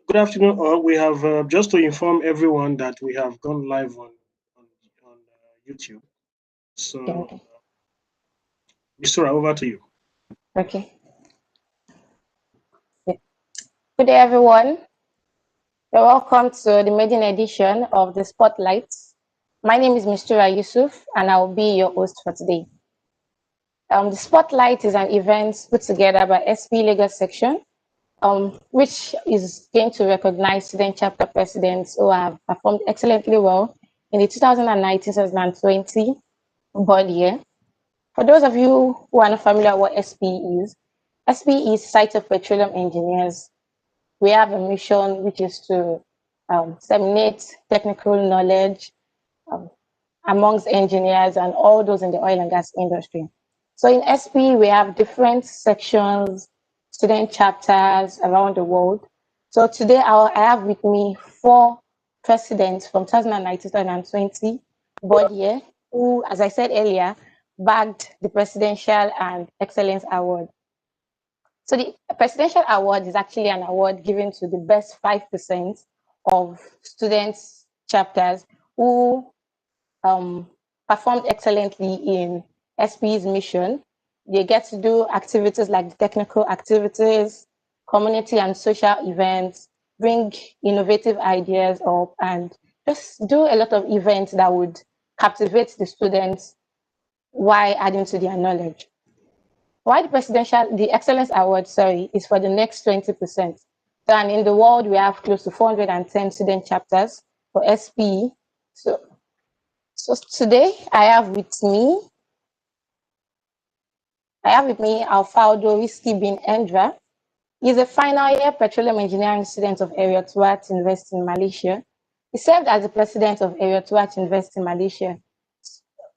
Good afternoon, all. We have just to inform everyone that we have gone live on YouTube. So, Okay. Mistura, over to you. Okay. Good day, everyone. You're welcome to the maiden edition of the Spotlights. My name is Mistura Yusuf, and I will be your host for today. The Spotlight is an event put together by SPE Lagos Section, which is going to recognize student chapter presidents who have performed excellently well in the 2019-2020 board year. For those of you who are not familiar with what SPE is, SPE is Site of Petroleum Engineers. We have a mission which is to disseminate technical knowledge amongst engineers and all those in the oil and gas industry. So in SPE, we have different sections, student chapters around the world. So today I have with me 4 presidents from 2019-2020 board year who, as I said earlier, bagged the Presidential and Excellence Award. So the Presidential Award is actually an award given to the best 5% of students chapters who performed excellently in SPE's mission. They get to do activities like the technical activities, community and social events, bring innovative ideas up, and just do a lot of events that would captivate the students while adding to their knowledge. Why the Excellence Award, is for the next 20%. So, and in the world, we have close to 410 student chapters for SPE. So today I have with me Alfredo Ry Andra. He's a final year petroleum engineering student of Area Tuat University in Malaysia. He served as the president of Area Tuat University in Malaysia,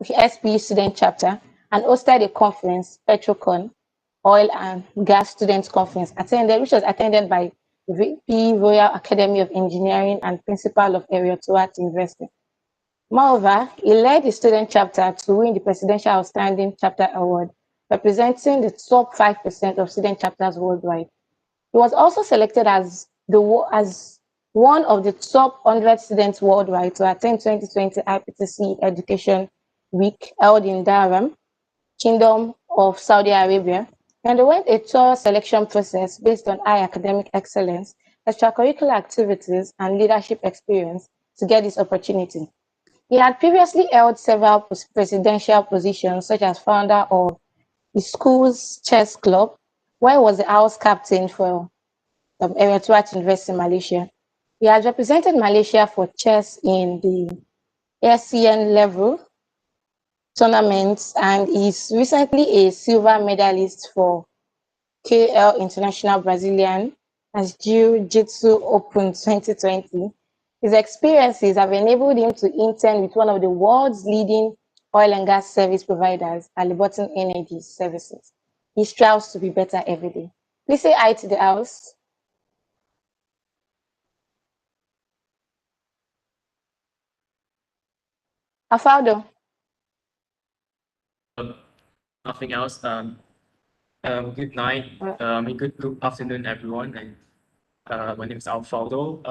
SPE Student Chapter, and hosted a conference, PetroCon, Oil and Gas Students Conference, which was attended by VP Royal Academy of Engineering and Principal of Area Tuat University. Moreover, he led the student chapter to win the Presidential Outstanding Chapter Award, representing the top 5% of student chapters worldwide. He was also selected as one of the top 100 students worldwide to attend 2020 IPTC Education Week held in Dhahran, Kingdom of Saudi Arabia, and they went a thorough selection process based on high academic excellence, extracurricular activities, and leadership experience to get this opportunity. He had previously held several presidential positions, such as founder of the school's chess club, where he was the house captain for Area Tuat University in Malaysia. He has represented Malaysia for chess in the ASEAN level tournaments and is recently a silver medalist for KL International Brazilian as Jiu-Jitsu Open 2020. His experiences have enabled him to intern with one of the world's leading oil and gas service providers, Halliburton Energy Services. He strives to be better every day. Please say hi to the house. Alfredo. Nothing else. Good night. Good afternoon, everyone. And my name is Alfredo.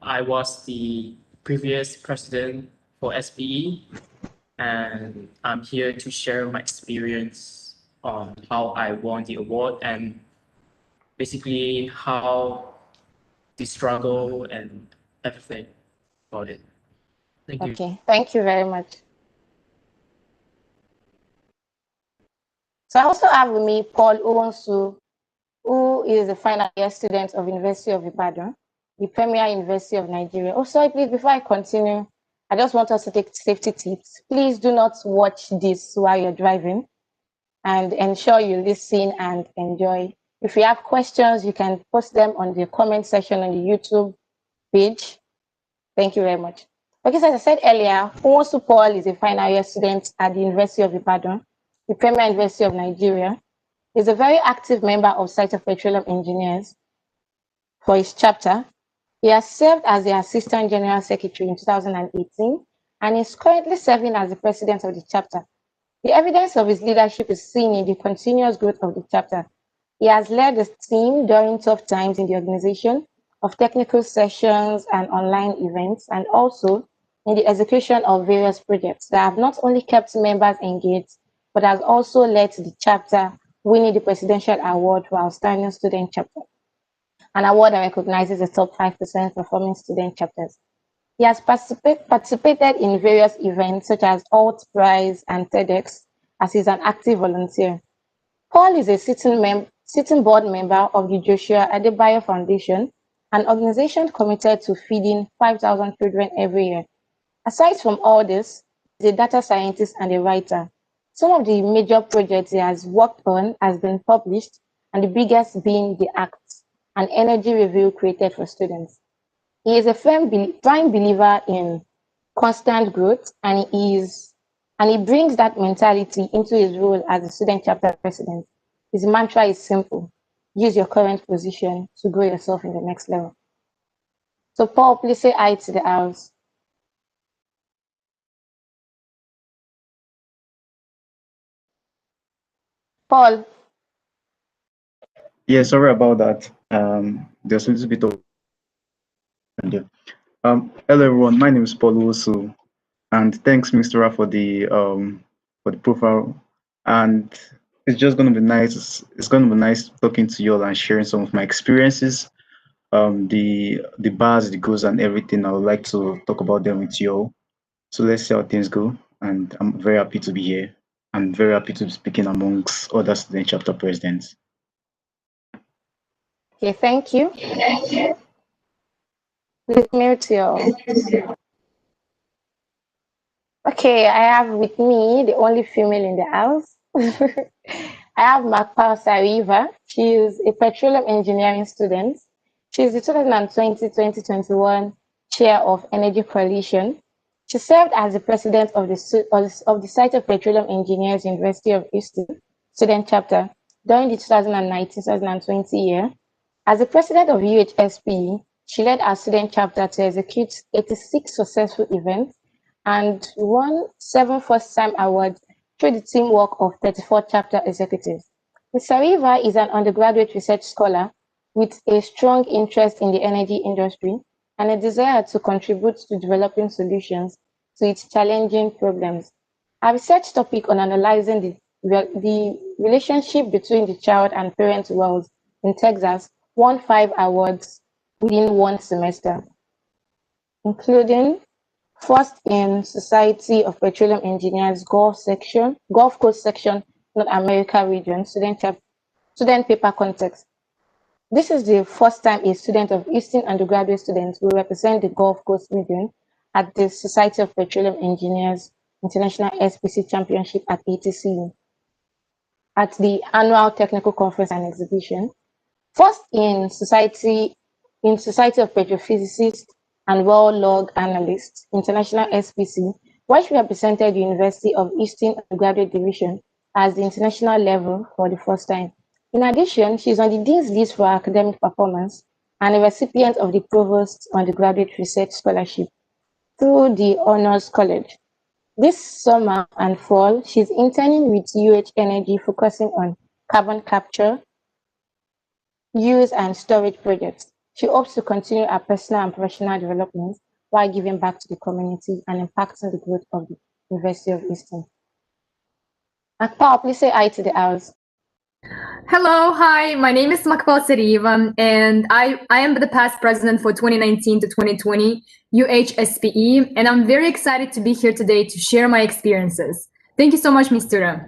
I was the previous president for SPE, and I'm here to share my experience on how I won the award and basically how the struggle and everything about it. Thank you. Okay, thank you very much. So I also have with me Paul Owonsu, who is a final year student of University of Ibadan, the premier university of Nigeria. Oh, sorry, please, before I continue, I just want us to take safety tips. Please do not watch this while you're driving and ensure you listen and enjoy. If you have questions, you can post them on the comment section on the YouTube page. Thank you very much. Okay, so as I said earlier, Owonsu Paul is a final year student at the University of Ibadan, the premier university of Nigeria. He's a very active member of Site of Petroleum Engineers for his chapter. He has served as the Assistant General Secretary in 2018 and is currently serving as the president of the chapter. The evidence of his leadership is seen in the continuous growth of the chapter. He has led the team during tough times in the organization of technical sessions and online events, and also in the execution of various projects that have not only kept members engaged, but has also led to the chapter winning the Presidential Award for Outstanding Student Chapter, an award that recognizes the top 5% performing student chapters. He has participated in various events such as Alt Prize and TEDx, as he's an active volunteer. Paul is a sitting board member of the Joshua Adebayo Foundation, an organization committed to feeding 5,000 children every year. Aside from all this, he's a data scientist and a writer. Some of the major projects he has worked on has been published, and the biggest being the ACT, an energy review created for students. He is a firm believer in constant growth, and he brings that mentality into his role as the student chapter president. His mantra is simple: use your current position to grow yourself in the next level. So Paul, please say hi to the house. Paul. Yeah, sorry about that. There's a little bit of hello everyone. My name is Paul Wosu, and thanks, Mr. Ra, for the profile. And it's just going to be nice. It's going to be nice talking to you all and sharing some of my experiences, the bars, the goals, and everything. I would like to talk about them with you all. So let's see how things go. And I'm very happy to be here. I'm very happy to be speaking amongst other student chapter presidents. Okay, thank you. Please mute your. Okay, I have with me the only female in the house. I have Mariva. She is a petroleum engineering student. She is the 2020-2021 chair of Energy Coalition. She served as the president of the site of Petroleum Engineers University of Houston Student Chapter during the 2019-2020 year. As the president of UHSPE, she led our student chapter to execute 86 successful events and won 7 first-time awards through the teamwork of 34 chapter executives. Ms. Mariva is an undergraduate research scholar with a strong interest in the energy industry and a desire to contribute to developing solutions to its challenging problems. Our research topic on analyzing the relationship between the child and parent worlds in Texas won 5 awards within 1 semester, including first in Society of Petroleum Engineers Gulf Coast Section, North America region, student paper context. This is the first time a student of Houston undergraduate students will represent the Gulf Coast region at the Society of Petroleum Engineers International SPC Championship at ATCU at the annual technical conference and exhibition. First in Society of Petrophysicists and Well Log Analysts, International SPC, where she represented the University of Houston Undergraduate Division as the international level for the first time. In addition, she is on the Dean's List for academic performance and a recipient of the Provost Undergraduate Research Scholarship through the Honors College. This summer and fall, she's interning with UH Energy, focusing on carbon capture, use and storage projects. She hopes to continue her personal and professional development while giving back to the community and impacting the growth of the University of Houston. Akpal, please say hi to the house. Hello, hi, my name is Makpal Seriva, and I am the past president for 2019 to 2020 UHSPE, and I'm very excited to be here today to share my experiences. Thank you so much, Mr. Ra.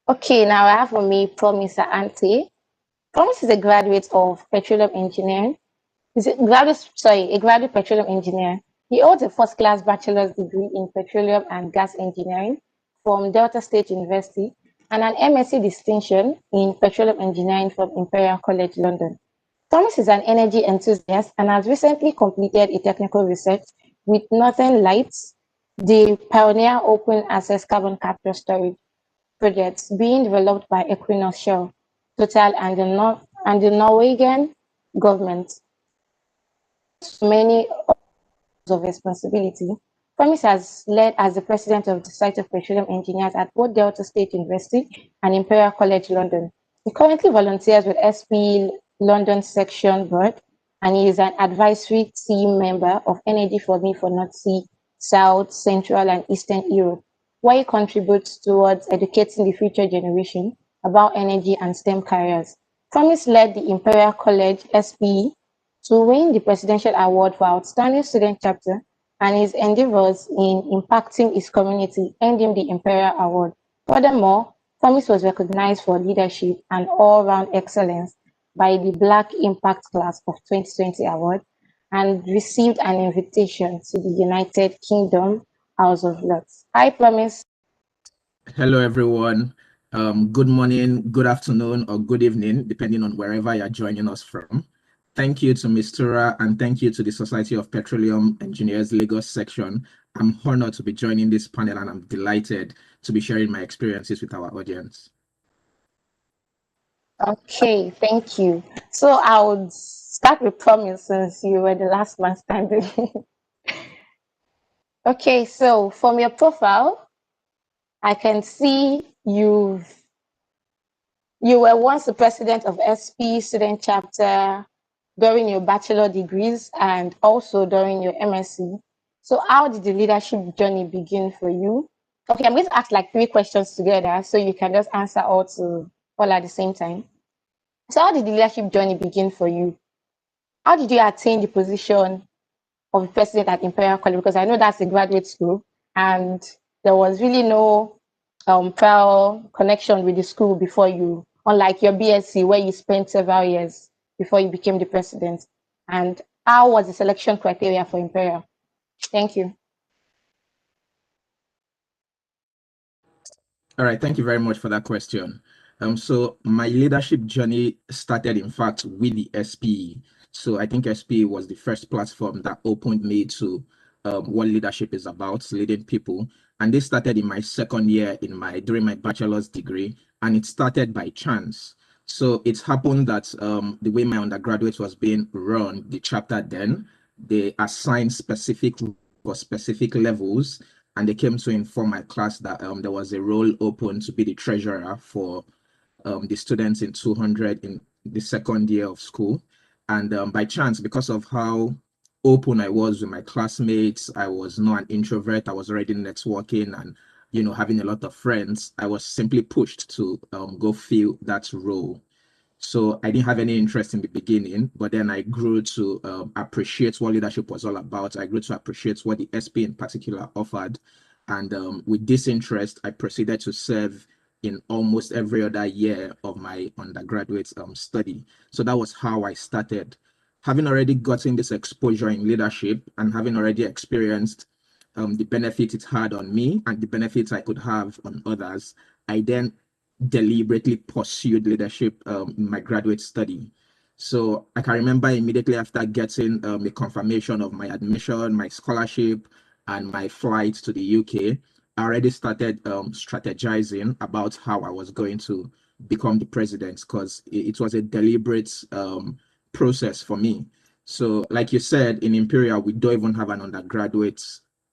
Okay, now I have with me Promise Auntie. Promise is a graduate of petroleum engineering. He's a graduate petroleum engineer. He holds a first-class bachelor's degree in petroleum and gas engineering from Delta State University and an MSc distinction in petroleum engineering from Imperial College London. Thomas is an energy enthusiast and has recently completed a technical research with Northern Lights, the pioneer open access carbon capture storage projects being developed by Equinor Shell, Total, and the Norwegian government. Many of responsibility, Promise has led as the president of the site of petroleum engineers at both Delta State University and Imperial College London. He currently volunteers with SPE London Section Board, and he is an advisory team member of Energy for Me for North Sea, South, Central, and Eastern Europe, where he contributes towards educating the future generation about energy and STEM careers. Promise led the Imperial College SPE to win the Presidential Award for Outstanding Student Chapter, and his endeavors in impacting his community earned him the Imperial Award. Furthermore, Promise was recognized for leadership and all-round excellence by the Black Impact Class of 2020 Award and received an invitation to the United Kingdom House of Lords. I Promise. Hello, everyone. Good morning, good afternoon, or good evening, depending on wherever you're joining us from. Thank you to Mistura and thank you to the Society of Petroleum Engineers Lagos Section. I'm honored to be joining this panel and I'm delighted to be sharing my experiences with our audience. Okay, thank you. So I would start with Promise since you were the last man standing. Okay, so from your profile, I can see you were once the president of SPE Student Chapter during your bachelor degrees and also during your MSc. So how did the leadership journey begin for you? Okay, I'm going to ask like 3 questions together so you can just answer all at the same time. So how did the leadership journey begin for you? How did you attain the position of president at Imperial College? Because I know that's a graduate school and there was really no prior connection with the school before you, unlike your BSc where you spent several years before you became the president. And how was the selection criteria for Imperial? Thank you. All right, thank you very much for that question. So my leadership journey started, in fact, with the SPE. So I think SPE was the first platform that opened me to what leadership is about, leading people. And this started in my second year during my bachelor's degree, and it started by chance. So it happened that the way my undergraduate was being run, the chapter then, they assigned specific levels, and they came to inform my class that there was a role open to be the treasurer for the students in 200 in the second year of school. And by chance, because of how open I was with my classmates, I was not an introvert, I was already networking and having a lot of friends, I was simply pushed to go fill that role. So I didn't have any interest in the beginning, but then I grew to appreciate what leadership was all about. I grew to appreciate what the SP in particular offered. And with this interest, I proceeded to serve in almost every other year of my undergraduate study. So that was how I started. Having already gotten this exposure in leadership and having already experienced the benefit it had on me and the benefits I could have on others, I then deliberately pursued leadership in my graduate study. So I can remember immediately after getting a confirmation of my admission, my scholarship, and my flight to the UK, I already started strategizing about how I was going to become the president, because it was a deliberate process for me. So like you said, in Imperial, we don't even have an undergraduate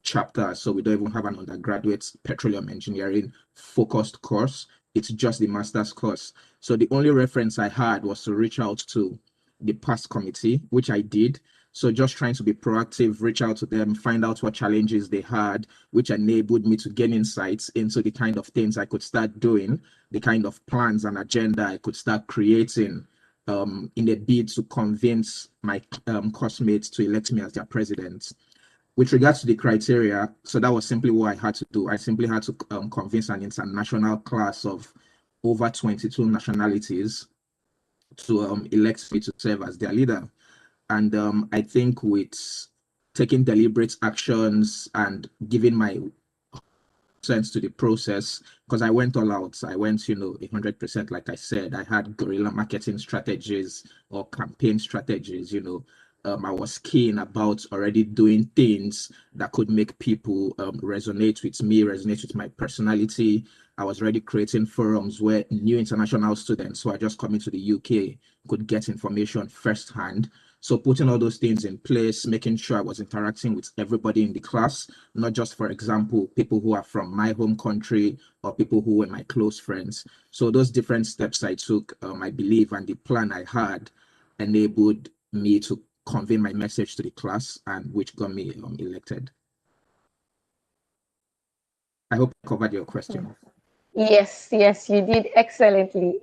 chapter. So we don't even have an undergraduate petroleum engineering focused course. It's just the master's course. So the only reference I had was to reach out to the past committee, which I did. So just trying to be proactive, reach out to them, find out what challenges they had, which enabled me to gain insights into the kind of things I could start doing, the kind of plans and agenda I could start creating in a bid to convince my classmates to elect me as their president. With regards to the criteria, so that was simply what I had to do. I simply had to convince an international class of over 22 nationalities to elect me to serve as their leader. And I think with taking deliberate actions and giving my sense to the process, because I went all out. I went, 100%, like I said. I had guerrilla marketing strategies or campaign strategies, I was keen about already doing things that could make people resonate with me, resonate with my personality. I was already creating forums where new international students who are just coming to the UK could get information firsthand. So putting all those things in place, making sure I was interacting with everybody in the class, not just, for example, people who are from my home country or people who were my close friends. So those different steps I took, I believe, and the plan I had enabled me to convey my message to the class, and which got me elected. I hope I covered your question. Yes, yes, you did excellently.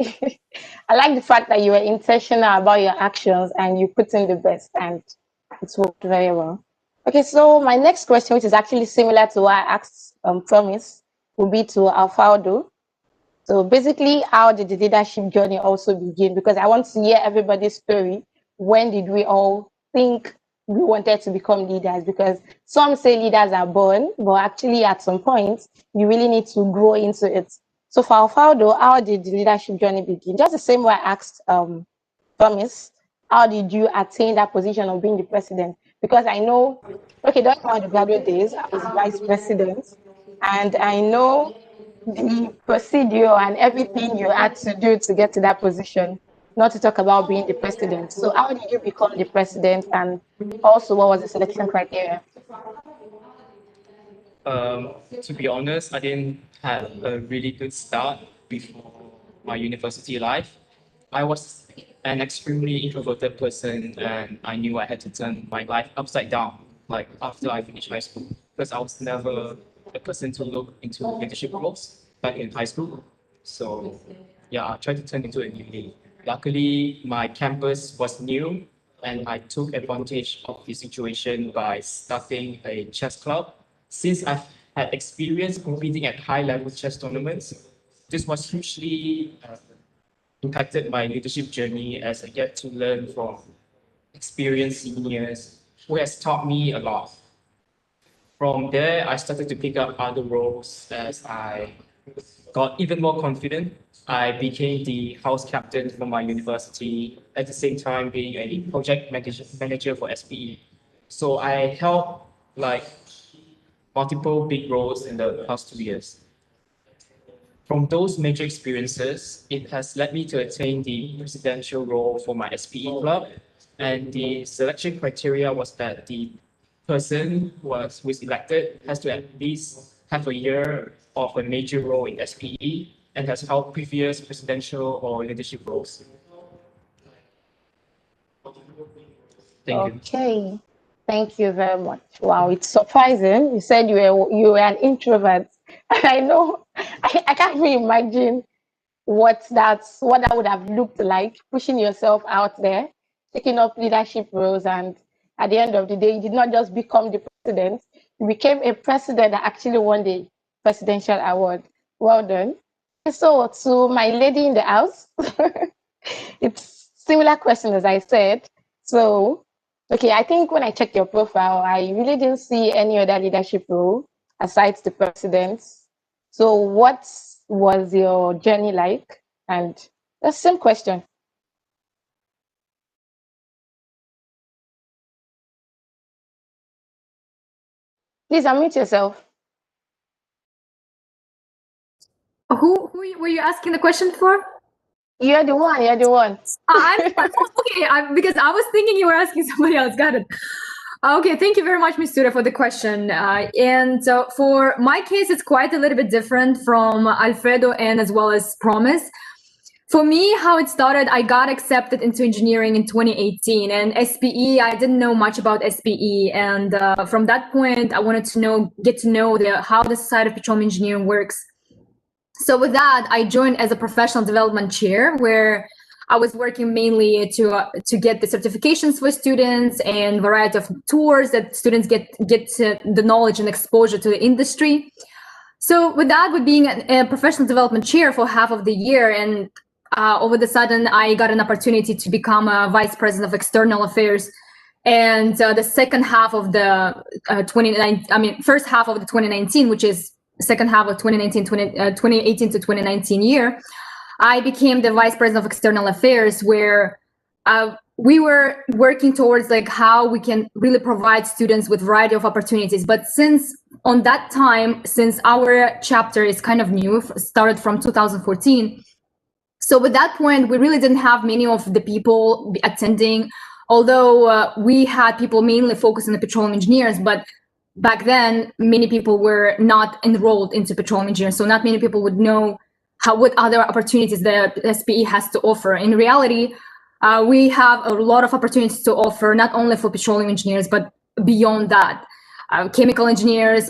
I like the fact that you were intentional about your actions and you put in the best, and it's worked very well. Okay, so my next question, which is actually similar to what I asked Promise, will be to Alfaldo. So basically, how did the leadership journey also begin? Because I want to hear everybody's story. When did we all think we wanted to become leaders? Because some say leaders are born, but actually at some point, you really need to grow into it. So for Alfaldo, how did the leadership journey begin? Just the same way I asked Thomas, how did you attain that position of being the president? Because I know, okay, during my undergraduate days, I was vice president, and I know the procedure and everything you had to do to get to that position, not to talk about being the president. So how did you become the president, and also what was the selection criteria? To be honest, I didn't have a really good start before my university life. I was an extremely introverted person, and I knew I had to turn my life upside down, like after I finished high school, because I was never a person to look into leadership roles back in high school. So yeah, I tried to turn into a newbie. Luckily, my campus was new, and I took advantage of the situation by starting a chess club. Since I've had experience competing at high-level chess tournaments, this was hugely impacted my leadership journey, as I get to learn from experienced seniors who has taught me a lot. From there, I started to pick up other roles as I got even more confident. I became the house captain for my university, at the same time being a project manager for SPE. So I held like multiple big roles in the past 2 years. From those major experiences, it has led me to attain the presidential role for my SPE club. And the selection criteria was that the person who was elected has to at least have a year of a major role in SPE and has held previous presidential or leadership roles. Thank you. Okay, thank you very much. Wow, it's surprising. You said you were an introvert, and I know I can't really imagine what that would have looked like, pushing yourself out there, taking up leadership roles, and at the end of the day, you did not just become the president, you became a president that actually won the presidential award. Well done. So to my lady in the house, it's similar question as I said. So, okay, I think when I checked your profile, I really didn't see any other leadership role aside the president's. So what was your journey like? And the same question. Please unmute yourself. Who were you asking the question for? You're the one. You're the one. Okay, because I was thinking you were asking somebody else. Got it. Okay, thank you very much, Ms. Tura, for the question. And for my case, it's quite a little bit different from Alfredo and as well as Promise. For me, how it started, I got accepted into engineering in 2018, and SPE, I didn't know much about SPE. And from that point, I wanted to get to know how the side of petroleum engineering works. So with that, I joined as a professional development chair, where I was working mainly to get the certifications for students and variety of tours that students get the knowledge and exposure to the industry. So with that, with being a professional development chair for half of the year, and over the sudden, I got an opportunity to become a vice president of external affairs. And the second half of the first half of the 2019, which is second half of 2018 to 2019 year, I became the vice president of external affairs, where we were working towards like how we can really provide students with variety of opportunities. But since our chapter is kind of new, started from 2014. So with that point, we really didn't have many of the people attending although we had people mainly focused on the petroleum engineers, but back then many people were not enrolled into petroleum engineers, so not many people would know what other opportunities the SPE has to offer. In reality, we have a lot of opportunities to offer, not only for petroleum engineers, but beyond that. Chemical engineers,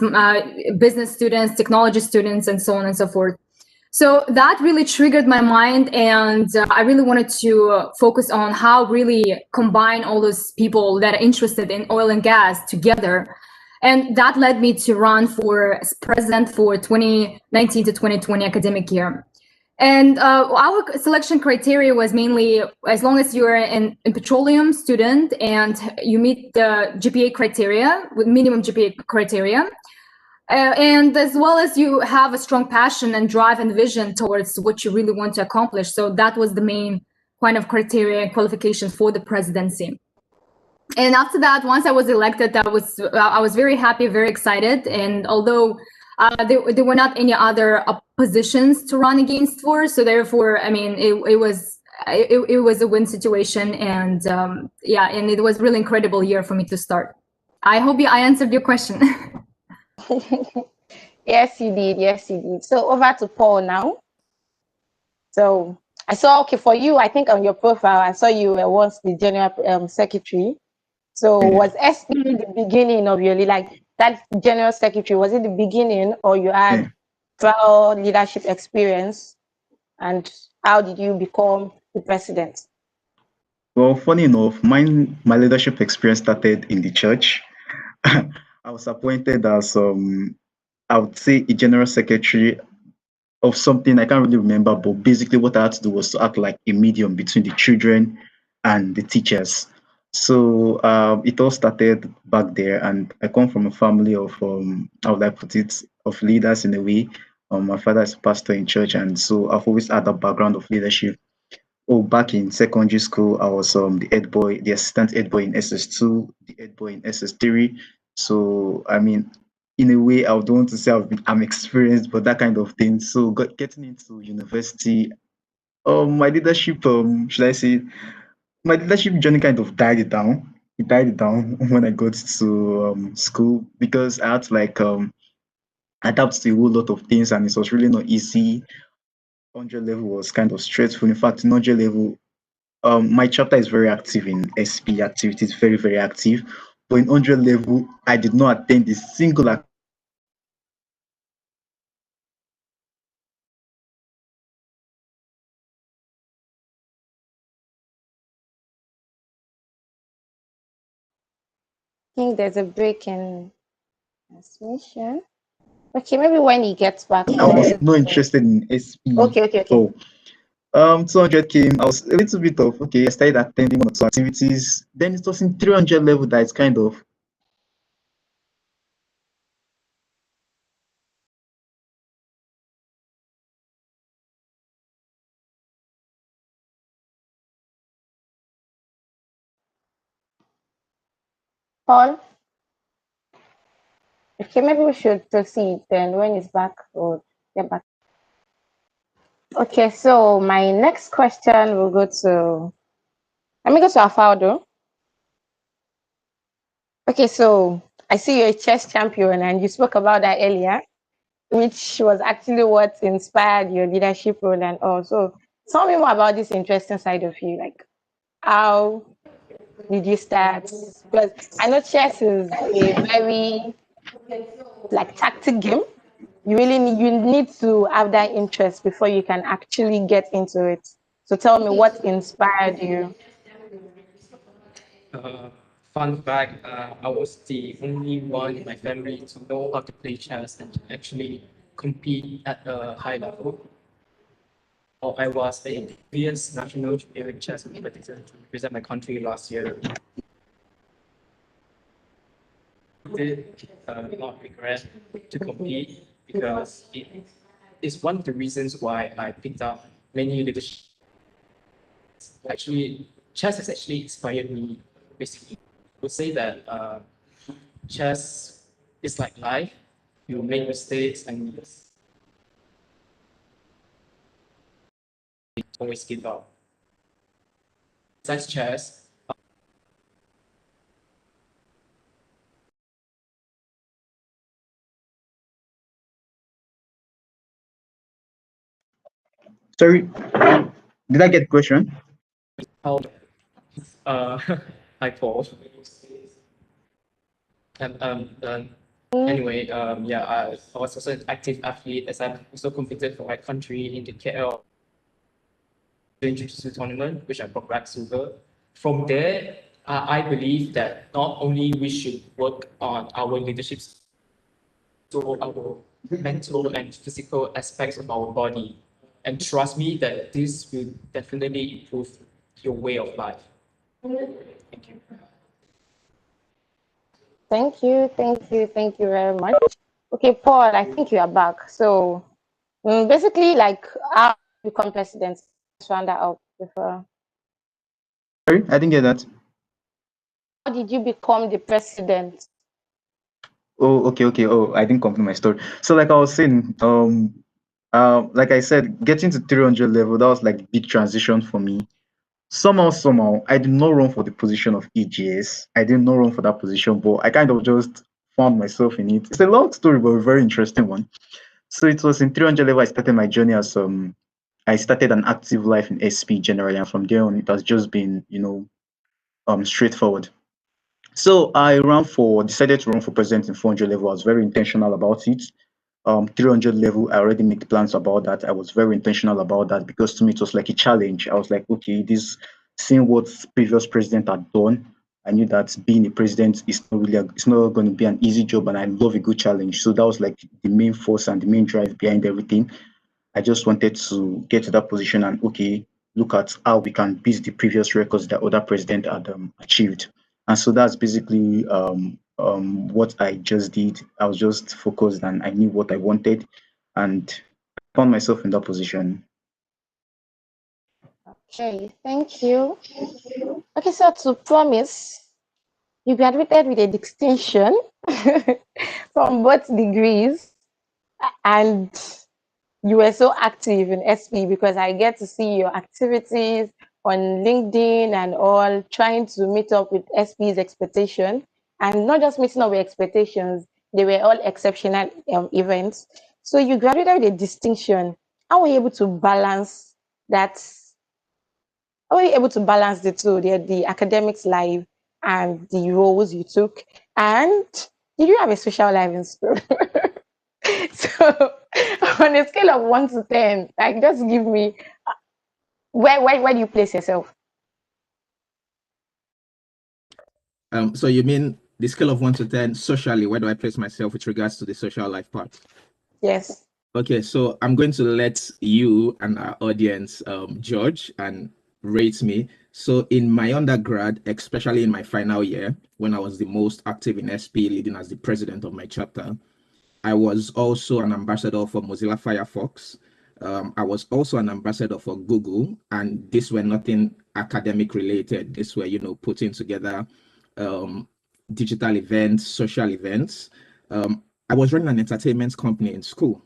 business students, technology students, and so on and so forth. So that really triggered my mind, and I really wanted to focus on how really combine all those people that are interested in oil and gas together. And that led me to run for president for 2019 to 2020 academic year. And our selection criteria was mainly, as long as you're an petroleum student and you meet the GPA criteria, with minimum GPA criteria, and as well as you have a strong passion and drive and vision towards what you really want to accomplish. So that was the main kind of criteria and qualifications for the presidency. And after that, once I was elected, I was very happy, very excited. And although there were not any other positions to run against for, so therefore, I mean, it was a win situation, and yeah, and it was really incredible year for me to start. I hope I answered your question. Yes, you did. Yes, you did. So over to Paul now. So I saw, okay, for you, I think on your profile, I saw you were once the general secretary. So was SPE the beginning of your, like that general secretary, was it the beginning, or you had trial leadership experience? And how did you become the president? Well, funny enough, my leadership experience started in the church. I was appointed as I would say a general secretary of something I can't really remember, but basically what I had to do was to act like a medium between the children and the teachers. So it all started back there, and I come from a family of how would I put it, of leaders in a way. My father is a pastor in church, and so I've always had a background of leadership. Oh, back in secondary school, I was the head boy, the assistant head boy in SS2, the head boy in SS3. So I mean, in a way, I don't want to say I'm experienced, but that kind of thing. So getting into university, my leadership, should I say, my leadership journey kind of died it down. It died it down when I got to school, because I had to like adapt to a whole lot of things, and it was really not easy. 100 level was kind of stressful. In fact, in 100 level, my chapter is very active in SP activities, very, very active. But in 100 level, I did not attend a single activity. I think there's a break in transmission. Okay, maybe when he gets back. I was not interested in SP. Okay. So 200 came. I was a little bit of, okay, I started attending one or two activities. Then it was in 300 level that it's kind of Paul? Okay, maybe we should proceed then when he's back, or get back. Okay, so my next question will go to, let me go to Afaldo. Okay, so I see you're a chess champion and you spoke about that earlier, which was actually what inspired your leadership role and all. So tell me more about this interesting side of you, like how did you start? Because I know chess is a very like tactic game. You really need to have that interest before you can actually get into it. So tell me what inspired you. Fun fact, I was the only one in my family to know how to play chess and actually compete at a high level. I was a previous national junior chess competitor to represent my country last year. Did not regret to compete because it is one of the reasons why I picked up many leadership. Actually, chess has actually inspired me. Basically, I would say that chess is like life. You make mistakes and always give up. Besides chess, Sorry, did I get the question? How, hi Paul. Anyway, yeah, I was also an active athlete as I also competed for my country in the KL Jiu-Jitsu tournament, which I brought back silver. From there, I believe that not only we should work on our leadership, so our mental and physical aspects of our body. And trust me that this will definitely improve your way of life. Thank you. Thank you very much. Okay, Paul, I think you are back. So basically, like, how you become president? Let's round that up before. Sorry, I didn't get that. How did you become the president? Oh, okay. Oh, I didn't complete my story. So, like I was saying, like I said, getting to 300 level, that was like a big transition for me. Somehow, I did not run for the position of EGS. I did not run for that position, but I kind of just found myself in it. It's a long story, but a very interesting one. So it was in 300 level I started my journey as I started an active life in SP generally, and from there on it has just been, straightforward. So I decided to run for president in 400 level. I was very intentional about it. 300 level, I already made plans about that. I was very intentional about that because to me it was like a challenge. I was like, okay, seeing what previous president had done, I knew that being a president is not really it's not going to be an easy job, and I love a good challenge. So that was like the main force and the main drive behind everything. I just wanted to get to that position and okay, look at how we can beat the previous records that other president had achieved. And so that's basically what I just did. I was just focused and I knew what I wanted, and I found myself in that position. Okay, thank you. Okay, so to promise, you graduated with a distinction from both degrees, and you were so active in SP because I get to see your activities on LinkedIn and all, trying to meet up with SP's expectation, and not just meeting up with expectations, they were all exceptional events. So you graduated with a distinction. How were you able to balance that? How were you able to balance the two, the academics life and the roles you took? And did you have a social life in school? So on a scale of 1 to 10, like, just give me where do you place yourself? So you mean the scale of 1 to 10 socially, where do I place myself with regards to the social life part? Yes. Okay, so I'm going to let you and our audience judge and rate me. So in my undergrad, especially in my final year, when I was the most active in SPE, leading as the president of my chapter, I was also an ambassador for Mozilla Firefox. I was also an ambassador for Google, and these were nothing academic related. These were, putting together digital events, social events. I was running an entertainment company in school.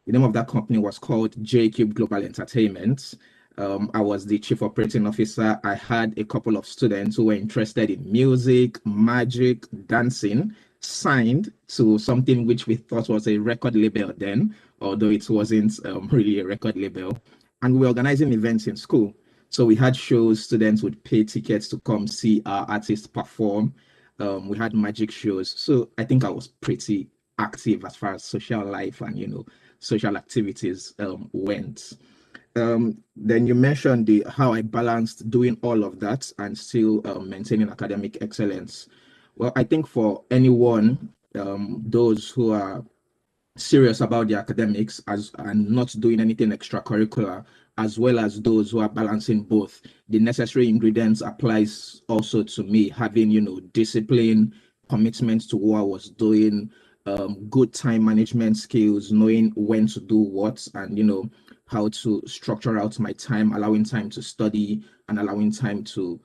The name of that company was called J-Cube Global Entertainment. I was the chief operating officer. I had a couple of students who were interested in music, magic, dancing, signed to something which we thought was a record label then, although it wasn't really a record label. And we were organizing events in school. So we had shows, students would pay tickets to come see our artists perform. We had magic shows. So I think I was pretty active as far as social life and, social activities went. Then you mentioned how I balanced doing all of that and still maintaining academic excellence. Well, I think for anyone, those who are serious about their academics and not doing anything extracurricular, as well as those who are balancing both, the necessary ingredients applies also to me, having discipline, commitment to what I was doing, good time management skills, knowing when to do what, and how to structure out my time, allowing time to study and allowing time to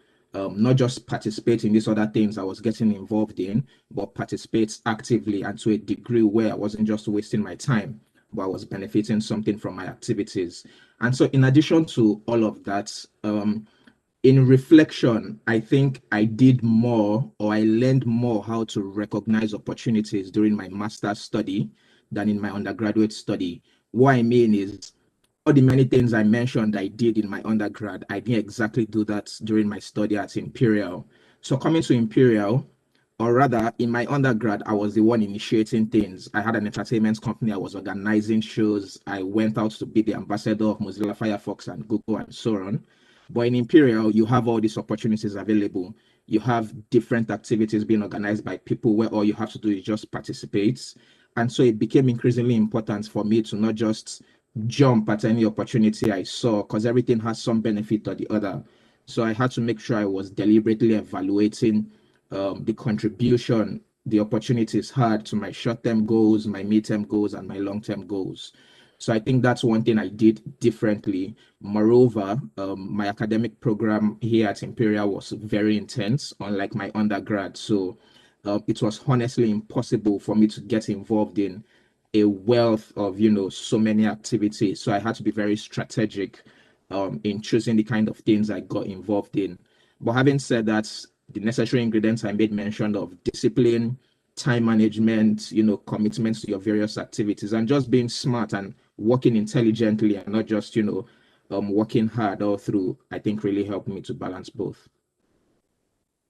not just participate in these other things I was getting involved in, but participate actively and to a degree where I wasn't just wasting my time, but I was benefiting something from my activities. And so in addition to all of that, in reflection, I think I did more, or I learned more how to recognize opportunities during my master's study than in my undergraduate study. What I mean is, the many things I mentioned I did in my undergrad, I didn't exactly do that during my study at Imperial. So coming to Imperial, or rather in my undergrad, I was the one initiating things. I had an entertainment company. I was organizing shows. I went out to be the ambassador of Mozilla Firefox and Google and so on. But in Imperial, you have all these opportunities available. You have different activities being organized by people where all you have to do is just participate. And so it became increasingly important for me to not just jump at any opportunity I saw, because everything has some benefit or the other. So I had to make sure I was deliberately evaluating the contribution the opportunities had to my short-term goals, my mid-term goals, and my long-term goals. So I think that's one thing I did differently. Moreover, my academic program here at Imperial was very intense, unlike my undergrad. So it was honestly impossible for me to get involved in a wealth of, so many activities. So I had to be very strategic in choosing the kind of things I got involved in. But having said that, the necessary ingredients I made mention of: discipline, time management, commitments to your various activities, and just being smart and working intelligently and not just, working hard all through, I think really helped me to balance both.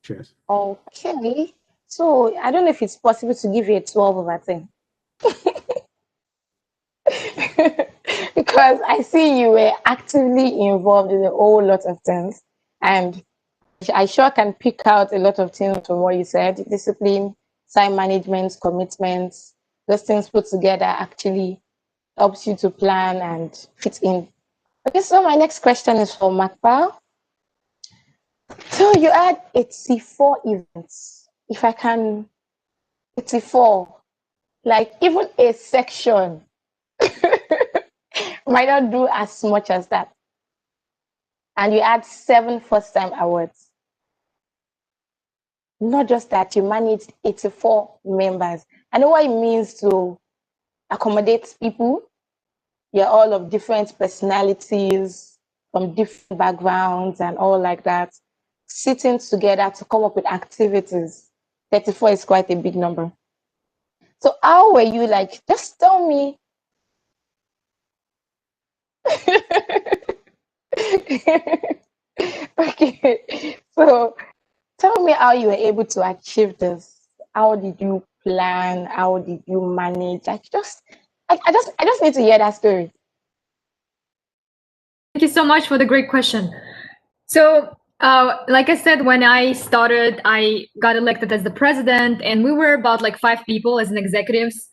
Cheers. Okay. So I don't know if it's possible to give you a 12 over 10. Because I see you were actively involved in a whole lot of things. And I sure can pick out a lot of things from what you said: discipline, time management, commitments. Those things put together actually helps you to plan and fit in. Okay, so my next question is for Makpa. So you had 84 events. If I can, 84, like even a section might not do as much as that. And you had 7 first-time awards. Not just that, you managed 84 members. I know what it means to accommodate people. You're all of different personalities, from different backgrounds and all like that. Sitting together to come up with activities. 34 is quite a big number. So how were you like? Just tell me. Okay, so tell me how you were able to achieve this. How did you plan? How did you manage? I just need to hear that story. Thank you so much for the great question. So, like I said, when I started, I got elected as the president, and we were about like 5 people as an executives.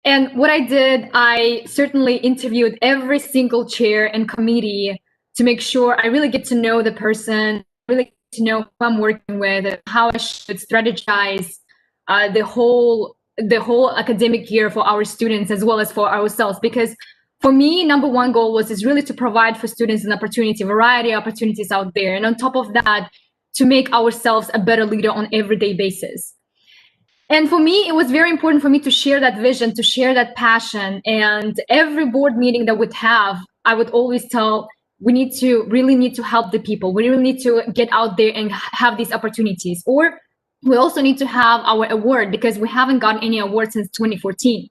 And what I did, I certainly interviewed every single chair and committee to make sure I really get to know the person, really get to know who I'm working with, how I should strategize the whole academic year for our students as well as for ourselves. Because for me, number one goal is really to provide for students an opportunity, a variety of opportunities out there. And on top of that, to make ourselves a better leader on an everyday basis. And for me, it was very important for me to share that vision, to share that passion. And every board meeting that we'd have, I would always tell, we really need to help the people. We really need to get out there and have these opportunities. Or we also need to have our award, because we haven't gotten any awards since 2014.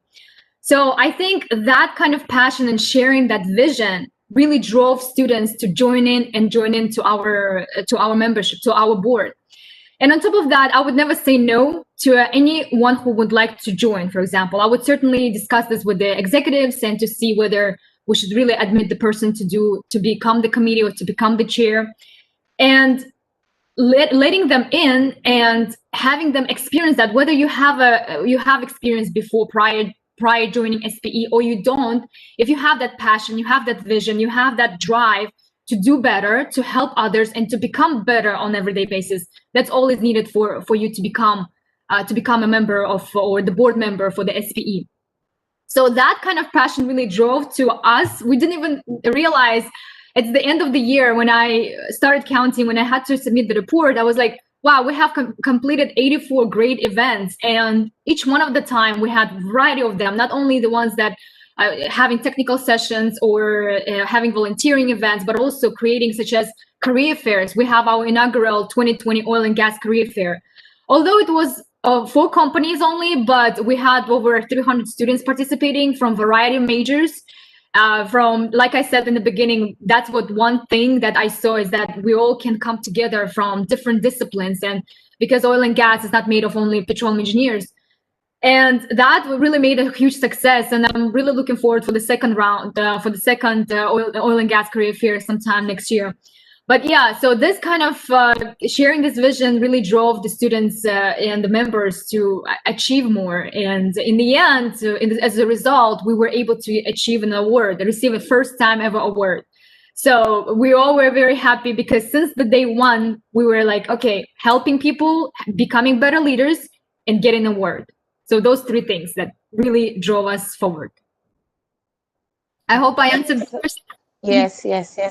So I think that kind of passion and sharing that vision really drove students to join into our membership, to our board. And on top of that, I would never say no to anyone who would like to join. For example, I would certainly discuss this with the executives and to see whether we should really admit the person to become the committee or to become the chair, and letting them in and having them experience that, whether you have experience before prior joining SPE or you don't. If you have that passion, you have that vision, you have that drive to do better, to help others, and to become better on an everyday basis, that's all is needed for you to become a member of, or the board member for the SPE. So that kind of passion really drove to us. We didn't even realize at the end of the year, when I started counting, when I had to submit the report, I was like, wow, we have completed 84 great events. And each one of the time we had a variety of them, not only the ones that having technical sessions or having volunteering events, but also creating such as career fairs. We have our inaugural 2020 oil and gas career fair. Although it was 4 companies only, but we had over 300 students participating from a variety of majors. from, like I said in the beginning, that's what one thing that I saw is that we all can come together from different disciplines, and because oil and gas is not made of only petroleum engineers. And that really made a huge success. And I'm really looking forward for the second round, for the second oil and gas career fair sometime next year. But yeah, so this kind of sharing this vision really drove the students and the members to achieve more. And in the end, as a result, we were able to achieve an award, receive a first time ever award. So we all were very happy because since the day one, we were like, okay, helping people, becoming better leaders, and getting an award. So those three things that really drove us forward. I hope I answered the question. Yes.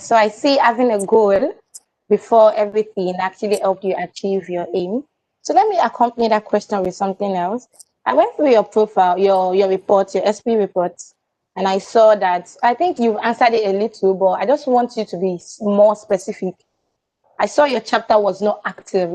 So I see having a goal before everything actually helped you achieve your aim. So let me accompany that question with something else. I went through your profile, your report, your SPE report, and I saw that I think you've answered it a little, but I just want you to be more specific. I saw your chapter was not active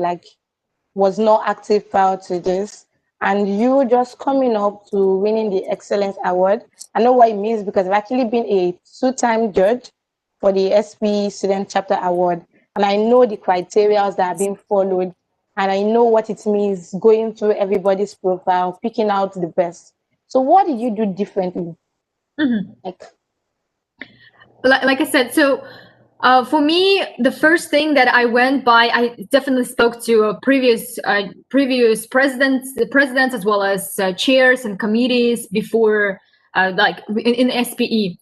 prior to this. And you just coming up to winning the Excellence Award. I know what it means because I've actually been a 2-time judge for the SPE Student Chapter Award. And I know the criteria that are being followed. And I know what it means going through everybody's profile, picking out the best. So what did you do differently? Like I said, so for me, the first thing that I went by, I definitely spoke to previous presidents as well as chairs and committees before, like in SPE.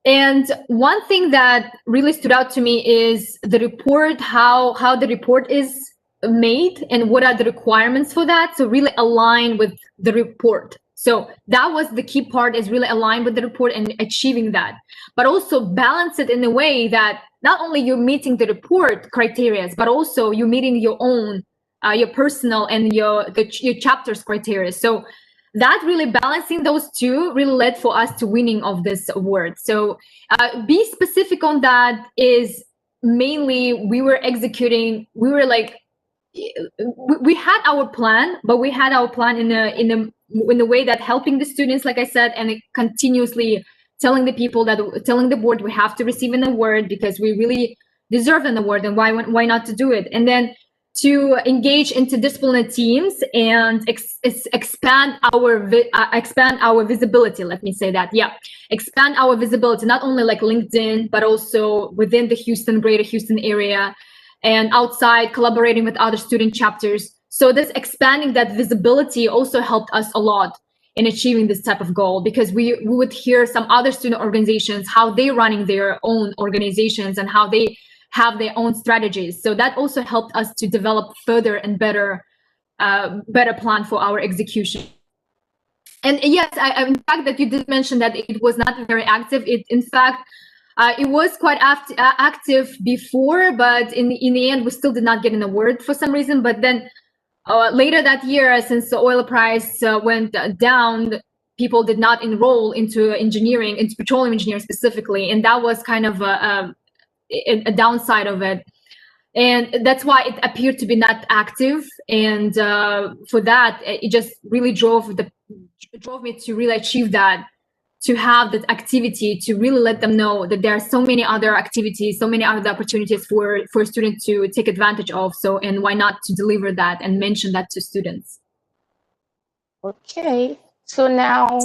And one thing that really stood out to me is the report, how the report is made and what are the requirements for that. So really align with the report. So that was the key part, is really align with the report and achieving that, but also balance it in a way that not only you're meeting the report criteria, but also you're meeting your own, your personal and your chapter's criteria. So that really balancing those two really led for us to winning of this award. So be specific on that is mainly we were executing, we were like, we had our plan, but we had our plan in a way that helping the students, like I said, and continuously telling the people telling the board we have to receive an award because we really deserve an award, and why not to do it, and then to engage interdisciplinary teams and expand our visibility. Let me say that, expand our visibility, not only like LinkedIn, but also within the greater Houston area, and outside, collaborating with other student chapters. So this expanding that visibility also helped us a lot in achieving this type of goal, because we would hear some other student organizations, how they're running their own organizations and how they have their own strategies. So that also helped us to develop further and better plan for our execution. And yes, in fact, that you did mention that it was not very active. In fact, it was quite active before, but in the end, we still did not get an award for some reason. But then later that year, since the oil price went down, people did not enroll into engineering, into petroleum engineering specifically. And that was kind of a downside of it. And that's why it appeared to be not active. And for that, it just really drove me to really achieve that, to have that activity, to really let them know that there are so many other activities, so many other opportunities for students to take advantage of. So, and why not to deliver that and mention that to students? Okay, so now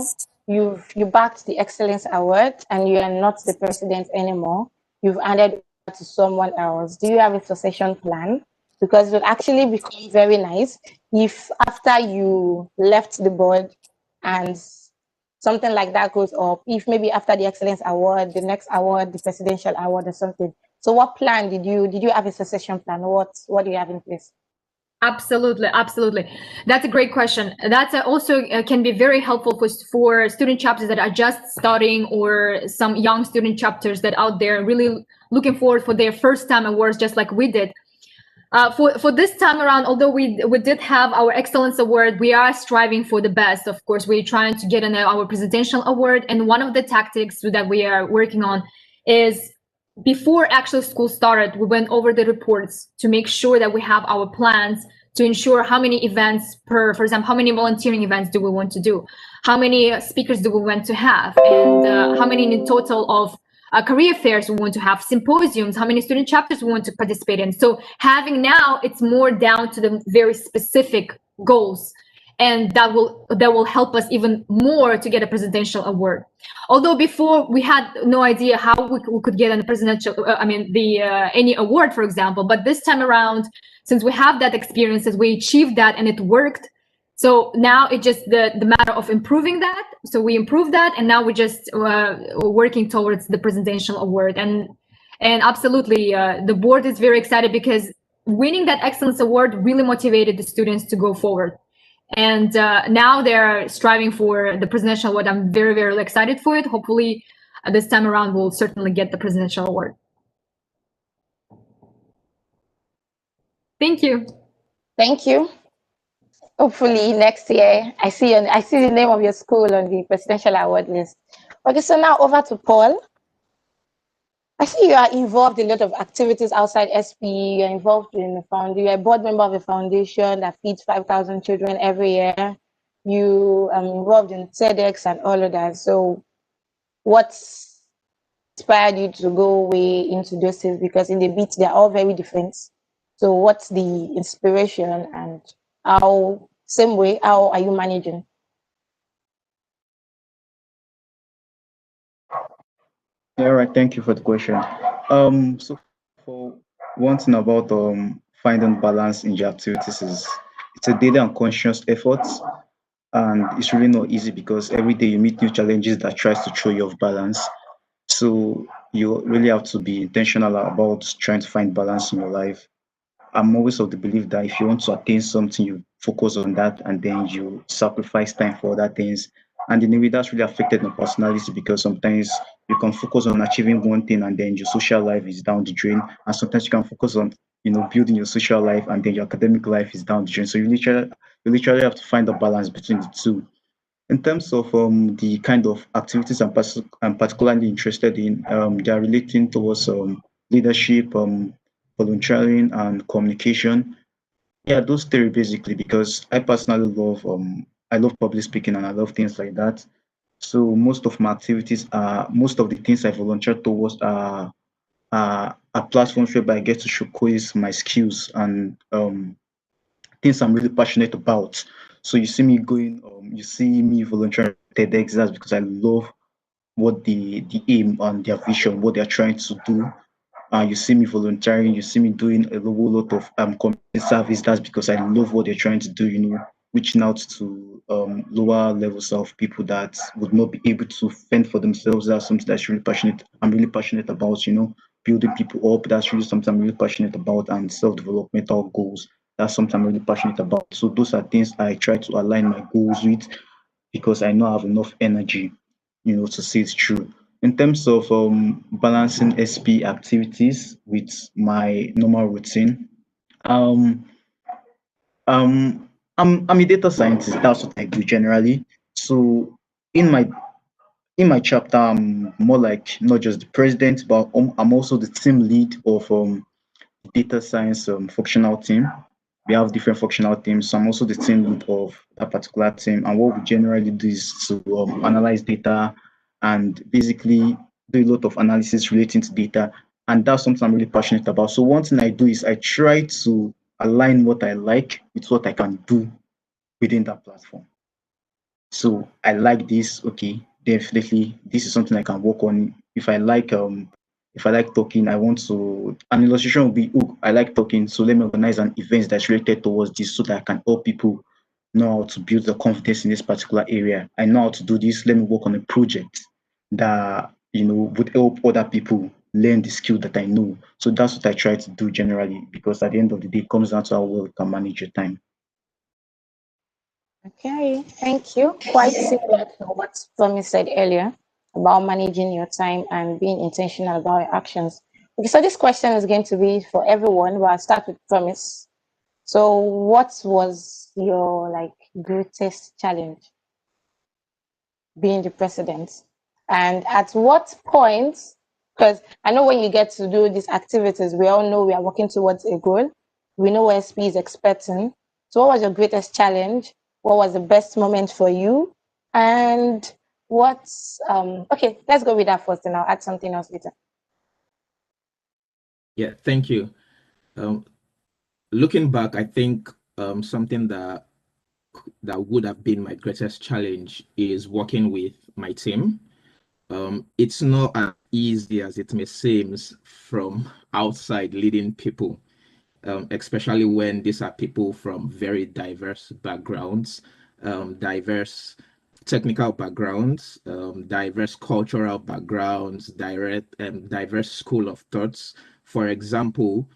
you backed the Excellence Award and you are not the president anymore. You've handed over to someone else. Do you have a succession plan? Because it would actually become very nice if after you left the board and something like that goes up, if maybe after the Excellence Award, the next award, the Presidential Award or something. So what plan did you have a succession plan? What do you have in place? Absolutely. That's a great question. That's also can be very helpful for student chapters that are just starting, or some young student chapters that out there really looking forward for their first time awards, just like we did. For this time around, although we did have our Excellence Award, we are striving for the best. Of course, we're trying to get our Presidential Award. And one of the tactics that we are working on is, before actual school started, we went over the reports to make sure that we have our plans to ensure how many events for example, how many volunteering events do we want to do? How many speakers do we want to have? And how many in total of career fairs we want to have, symposiums, how many student chapters we want to participate in. So having now, it's more down to the very specific goals, and that will help us even more to get a presidential award. Although before we had no idea how we could get a presidential, any award, for example. But this time around, since we have that experience, we achieved that and it worked. So now it's just the matter of improving that. So we improved that, and now we're just working towards the presidential award. And absolutely, the board is very excited because winning that excellence award really motivated the students to go forward. And now they're striving for the presidential award. I'm very, very excited for it. Hopefully, this time around, we'll certainly get the presidential award. Thank you. Thank you. Hopefully next year, I see the name of your school on the presidential award list. Okay, so now over to Paul. I see you are involved in a lot of activities outside SPE. You're involved in the foundation. You're a board member of a foundation that feeds 5,000 children every year. You are involved in TEDx and all of that. So what's inspired you to go way into those things? Because in the beat, they're all very different. So what's the inspiration, and how are you managing? Yeah, all right. Thank you for the question. So for one thing about finding balance in your activities is it's a daily and conscious effort, and it's really not easy because every day you meet new challenges that tries to throw you off balance. So you really have to be intentional about trying to find balance in your life. I'm always of the belief that if you want to attain something, you focus on that and then you sacrifice time for other things. And in a way, that's really affected my personality because sometimes you can focus on achieving one thing and then your social life is down the drain. And sometimes you can focus on, building your social life and then your academic life is down the drain. So you literally have to find a balance between the two. In terms of the kind of activities I'm particularly interested in, they are relating towards leadership, volunteering, and communication. Yeah, those three basically, because I personally love public speaking and I love things like that. So most of the things I volunteer towards are platforms whereby I get to showcase my skills and things I'm really passionate about. So you see me volunteering at TEDx, that's because I love what the aim and their vision, what they're trying to do. You see me volunteering, you see me doing a whole lot of community service. That's because I love what they're trying to do, reaching out to lower levels of people that would not be able to fend for themselves. That's something that's I'm really passionate about, building people up. That's really something I'm really passionate about, and self-developmental goals. That's something I'm really passionate about. So those are things I try to align my goals with because I know I have enough energy, to see it through. In terms of balancing SP activities with my normal routine, um, I'm a data scientist. That's what I do generally. So in my chapter, I'm more like not just the president, but I'm also the team lead of data science functional team. We have different functional teams. So I'm also the team lead of that particular team. And what we generally do is to analyze data and basically do a lot of analysis relating to data. And that's something I'm really passionate about. So one thing I do is I try to align what I like with what I can do within that platform. So I like this, okay, definitely this is something I can work on. If I like talking, I want to an illustration will be, oh, I like talking, so let me organize an event that's related towards this so that I can help people know how to build the confidence in this particular area. I know how to do this, let me work on a project that would help other people learn the skill that I know. So that's what I try to do generally, because at the end of the day, it comes down to how well you can manage your time. Okay, thank you. Quite similar to what Tommy said earlier about managing your time and being intentional about your actions. Okay, so this question is going to be for everyone, but I'll start with Promise. So what was your greatest challenge being the president? And at what point, because I know when you get to do these activities, we all know we are working towards a goal. We know what SPE is expecting. So what was your greatest challenge? What was the best moment for you? And what's okay, let's go with that first and I'll add something else later. Yeah, thank you. Looking back, I think something that would have been my greatest challenge is working with my team. It's not as easy as it may seem from outside leading people, especially when these are people from very diverse backgrounds, diverse technical backgrounds, diverse cultural backgrounds, diverse school of thoughts. For example,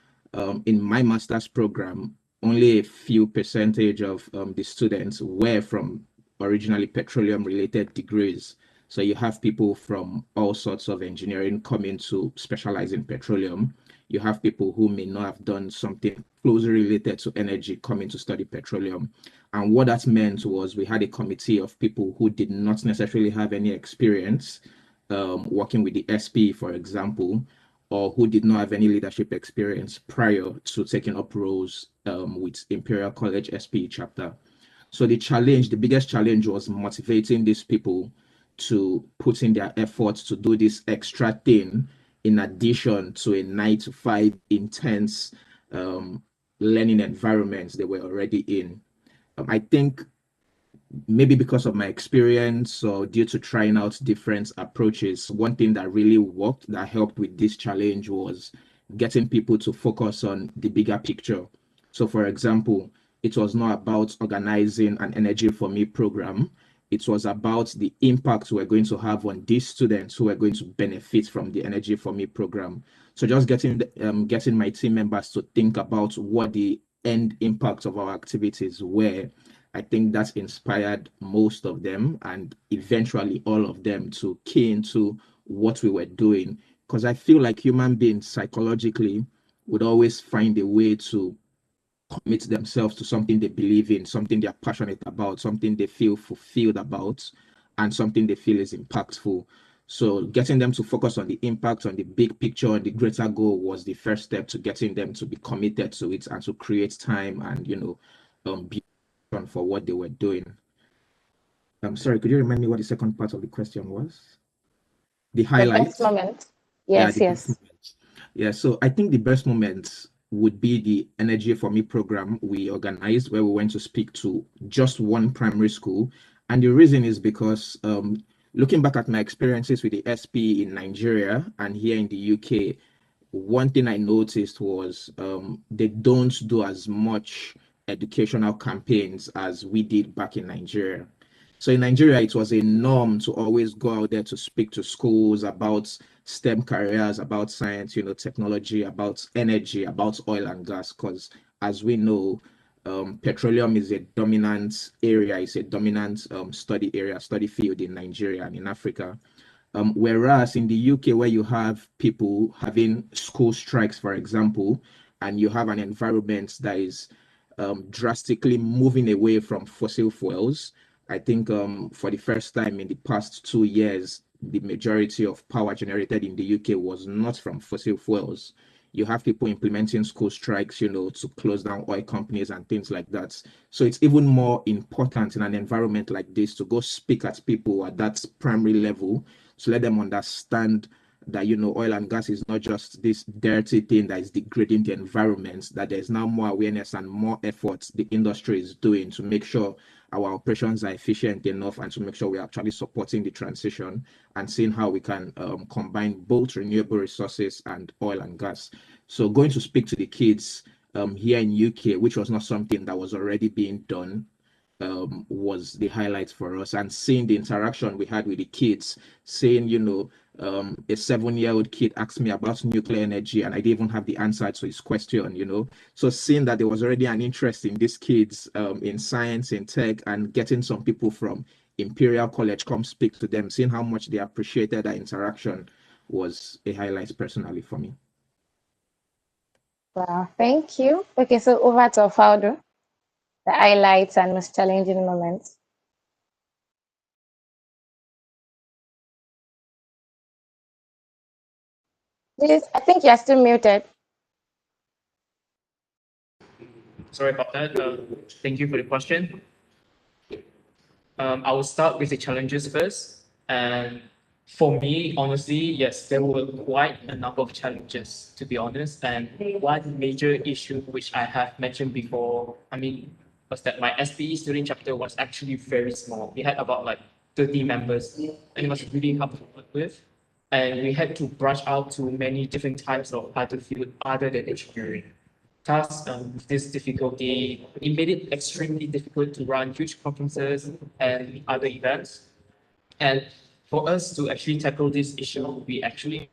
in my master's program, only a few percentage of the students were from originally petroleum related degrees. So you have people from all sorts of engineering coming to specialize in petroleum. You have people who may not have done something closely related to energy coming to study petroleum. And what that meant was we had a committee of people who did not necessarily have any experience working with the SPE, for example, or who did not have any leadership experience prior to taking up roles with Imperial College SPE chapter. So the biggest challenge was motivating these people to put in their efforts to do this extra thing in addition to a 9 to 5 intense learning environments they were already in. I think maybe because of my experience or due to trying out different approaches, one thing that really worked that helped with this challenge was getting people to focus on the bigger picture. So, for example, it was not about organizing an Energy for Me program. It was about the impact we're going to have on these students who are going to benefit from the Energy for Me program. So just getting my team members to think about what the end impact of our activities were. I think that's inspired most of them and eventually all of them to key into what we were doing. Because I feel like human beings psychologically would always find a way to commit themselves to something they believe in, something they're passionate about, something they feel fulfilled about, and something they feel is impactful. So getting them to focus on the impact, on the big picture, and the greater goal was the first step to getting them to be committed to it and to create time and, be for what they were doing. I'm sorry, could you remind me what the second part of the question was? The highlights. The best moment. Yeah, Yes, yes. Yeah, so I think the best moment would be the Energy for Me program we organized where we went to speak to just one primary school. And the reason is because looking back at my experiences with the SPE in Nigeria and here in the UK, one thing I noticed was they don't do as much educational campaigns as we did back in Nigeria. So in Nigeria, it was a norm to always go out there to speak to schools about STEM careers, about science, technology, about energy, about oil and gas, because as we know, petroleum is a dominant area, it's a dominant study field in Nigeria and in Africa. Whereas in the UK, where you have people having school strikes, for example, and you have an environment that is drastically moving away from fossil fuels, I think for the first time in the past 2 years, the majority of power generated in the UK was not from fossil fuels. You have people implementing school strikes, to close down oil companies and things like that. So it's even more important in an environment like this to go speak at people at that primary level to let them understand that oil and gas is not just this dirty thing that is degrading the environment, that there's now more awareness and more efforts the industry is doing to make sure our operations are efficient enough and to make sure we're actually supporting the transition and seeing how we can combine both renewable resources and oil and gas. So going to speak to the kids here in UK, which was not something that was already being done, was the highlight for us, and seeing the interaction we had with the kids, saying, a 7-year-old kid asked me about nuclear energy and I didn't even have the answer to his question. So seeing that there was already an interest in these kids in science, in tech, and getting some people from Imperial College come speak to them, seeing how much they appreciated that interaction was a highlight personally for me. Wow, thank you. Okay, so over to Faudo, the highlights and most challenging moments. Please, I think you're still muted. Sorry about that. Thank you for the question. I will start with the challenges first. And for me, honestly, yes, there were quite a number of challenges, to be honest. And one major issue, which I have mentioned before, was that my SPE student chapter was actually very small. We had about like 30 members, and it was really hard to work with. And we had to branch out to many different types of other fields other than engineering. Thus, with this difficulty, it made it extremely difficult to run huge conferences and other events. And for us to actually tackle this issue, we actually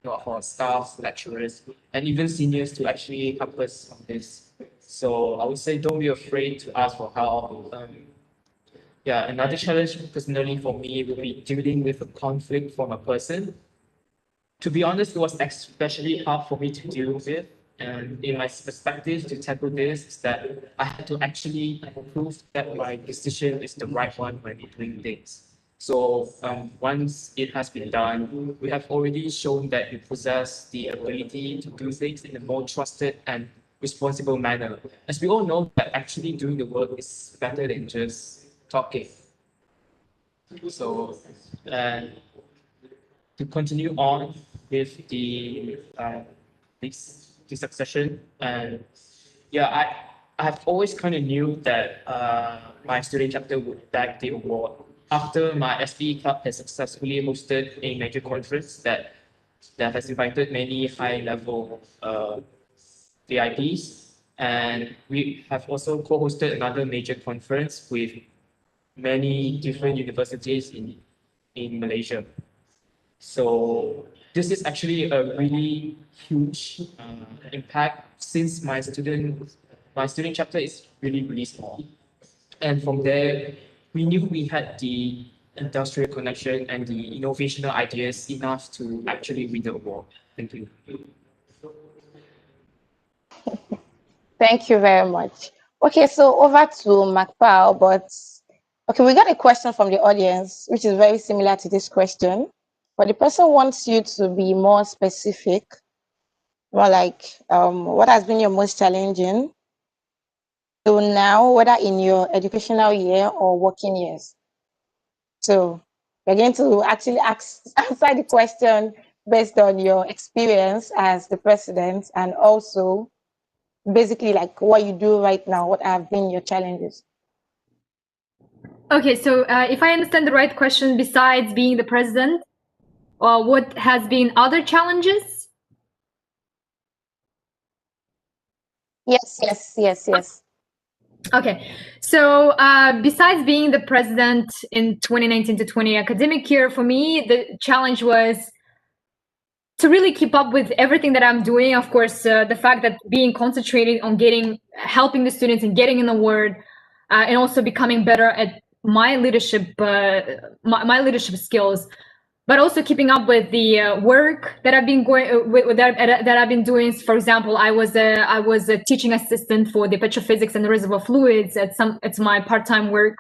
of our staff, lecturers, and even seniors to actually help us on this. So I would say don't be afraid to ask for help. Another challenge personally for me would be dealing with a conflict from a person. To be honest, it was especially hard for me to deal with. And in my perspective to tackle this is that I had to actually prove that my decision is the right one when doing things. So once it has been done, we have already shown that we possess the ability to do things in a more trusted and responsible manner. As we all know that actually doing the work is better than just talking. So, and to continue on with the succession, and I have always kind of knew that my student chapter would bag the award after my SPE club has successfully hosted a major conference that has invited many high-level VIPs, and we have also co-hosted another major conference with many different universities in Malaysia. So this is actually a really huge impact since my student chapter is really small. And from there, we knew we had the industrial connection and the innovational ideas enough to actually win the award. Thank you. Thank you very much. Okay, so over to Macpal, but okay, we got a question from the audience, which is very similar to this question, but the person wants you to be more specific, more like what has been your most challenging so now, whether in your educational year or working years. So we're going to actually answer the question based on your experience as the president and also basically like what you do right now, what have been your challenges? Okay, so if I understand the right question, besides being the president, what has been other challenges? Yes. Okay, so besides being the president in 2019 to 20 academic year, for me, the challenge was to really keep up with everything that I'm doing. Of course, the fact that being concentrated on helping the students and getting in the word, and also becoming better at my leadership, my leadership skills, but also keeping up with the work that I've been that I've been doing. For example, I was a teaching assistant for the petrophysics and the reservoir fluids it's my part-time work.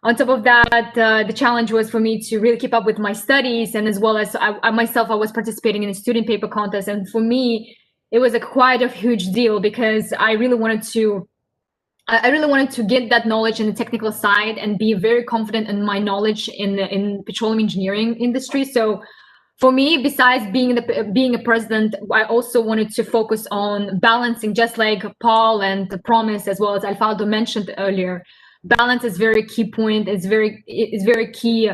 On top of that, the challenge was for me to really keep up with my studies, and as well as I myself, I was participating in a student paper contest. And for me, it was quite a huge deal because I really wanted to get that knowledge in the technical side and be very confident in my knowledge in petroleum engineering industry. So for me, besides being a president, I also wanted to focus on balancing, just like Paul and the Promise, as well as Alfaldo mentioned earlier. Balance is very key point. It's very key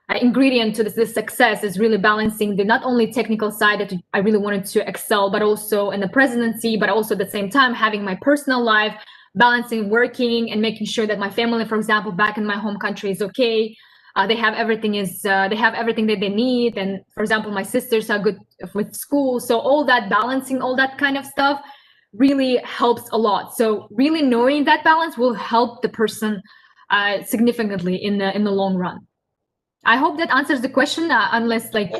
ingredient to this success, is really balancing the not only technical side that I really wanted to excel, but also in the presidency, but also at the same time having my personal life, balancing working and making sure that my family, for example, back in my home country is okay. They have everything that they need. And for example, my sisters are good with school. So all that balancing, all that kind of stuff really helps a lot. So really knowing that balance will help the person significantly in the long run. I hope that answers the question, unless like...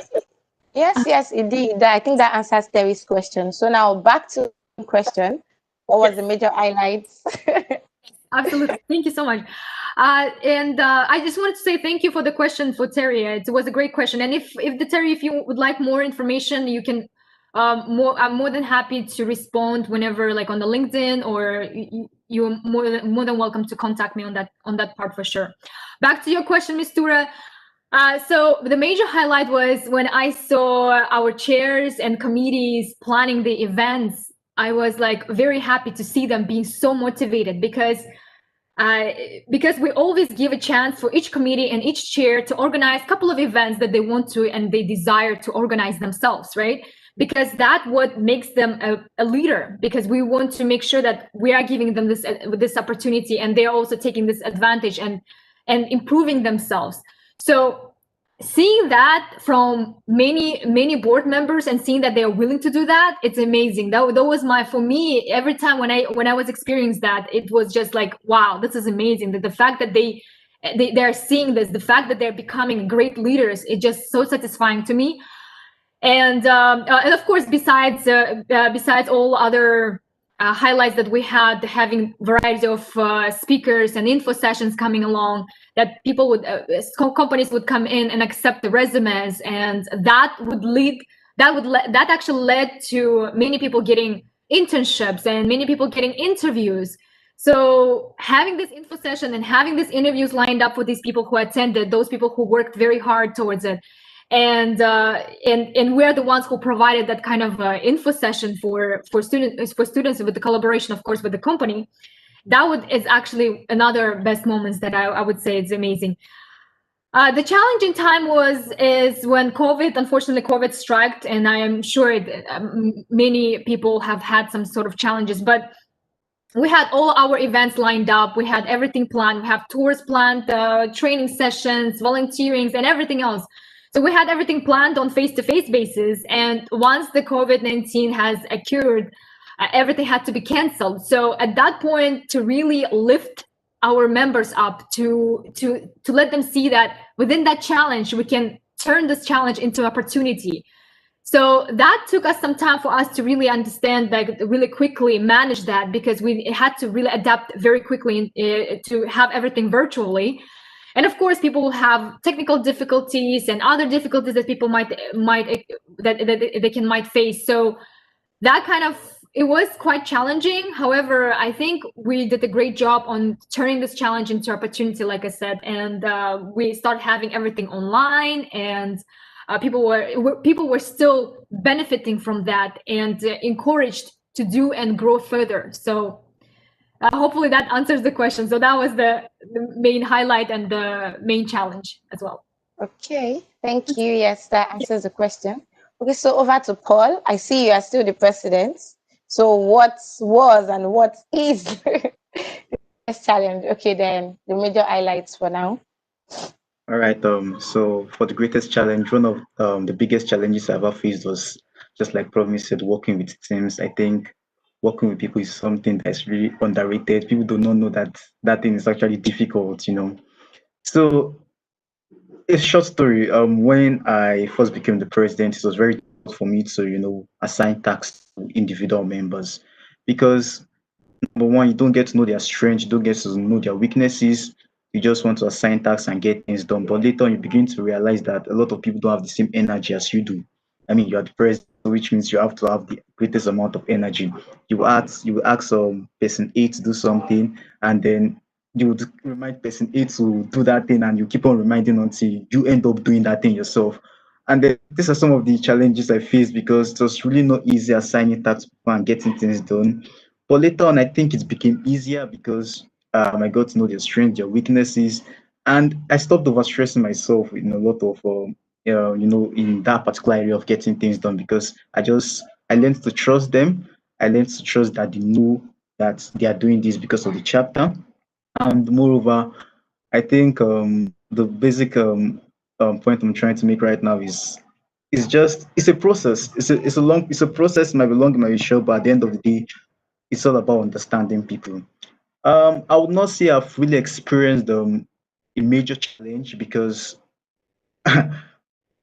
Yes, indeed. I think that answers Terry's question. So now back to the question. What was the major highlights? Absolutely. Thank you so much. I just wanted to say thank you for the question for Terry. It was a great question. And if you would like more information, you can I'm more than happy to respond whenever, like on the LinkedIn, or you're more than welcome to contact me on that part for sure. Back to your question, Ms. Tura. So the major highlight was when I saw our chairs and committees planning the events. I was like very happy to see them being so motivated, because we always give a chance for each committee and each chair to organize a couple of events that they want to and they desire to organize themselves, right? Because that's what makes them a leader, because we want to make sure that we are giving them this opportunity, and they're also taking this advantage and improving themselves. So seeing that from many board members and seeing that they are willing to do that, it's amazing. That was for me, every time when I was experiencing that, it was just like, wow, this is amazing. That the fact that they're seeing this, the fact that they're becoming great leaders, it's just so satisfying to me. And of course, besides all other highlights that we had, having variety of speakers and info sessions coming along, that people would companies would come in and accept the resumes, and that actually led to many people getting internships and many people getting interviews. So having this info session and having these interviews lined up for these people who attended, those people who worked very hard towards it, and we're the ones who provided that kind of info session for students with the collaboration, of course, with the company. That is actually another best moments that I would say it's amazing. The challenging time is when unfortunately COVID struck, and I am sure many people have had some sort of challenges, but we had all our events lined up. We had everything planned. We have tours planned, training sessions, volunteerings, and everything else. So we had everything planned on face-to-face basis. And once the COVID-19 has occurred, everything had to be canceled. So at that point, to really lift our members up, to let them see that within that challenge, we can turn this challenge into opportunity. So that took us some time for us to really understand, like really quickly manage that, because we had to really adapt very quickly to have everything virtually. And of course, people will have technical difficulties and other difficulties that people might face. So that it was quite challenging. However, I think we did a great job on turning this challenge into opportunity, like I said, and we started having everything online, and people were still benefiting from that and encouraged to do and grow further. So hopefully that answers the question. So that was the main highlight and the main challenge as well. Okay, thank you. Yes, that answers the question. Okay, so over to Paul. I see you are still the president. So what was and what is the best challenge? Okay, then the major highlights for now. All right. So for the greatest challenge, one of the biggest challenges I ever faced was, just like Promi said, working with teams. I think working with people is something that's really underrated. People do not know that that thing is actually difficult, you know. So a short story. When I first became the president, it was very difficult for me to, you know, assign tasks to individual members, because number one, you don't get to know their strengths, you don't get to know their weaknesses. You just want to assign tasks and get things done. But later on, you begin to realize that a lot of people don't have the same energy as you do. I mean, you are the president, which means you have to have the greatest amount of energy. You will ask person A to do something, and then you would remind person A to do that thing, and you keep on reminding until you end up doing that thing yourself. And then these are some of the challenges I faced, because it was really not easy assigning tasks to people and getting things done. But later on, I think it became easier, because I got to know their strengths, their weaknesses, and I stopped overstressing myself in a lot of, you know, in that particular area of getting things done, because I learned to trust them. I learned to trust that they know that they are doing this because of the chapter. And moreover, I think the basic point I'm trying to make right now is it's a process. It's a process. It might be long, it might be short, but at the end of the day, it's all about understanding people. I would not say I've really experienced a major challenge, because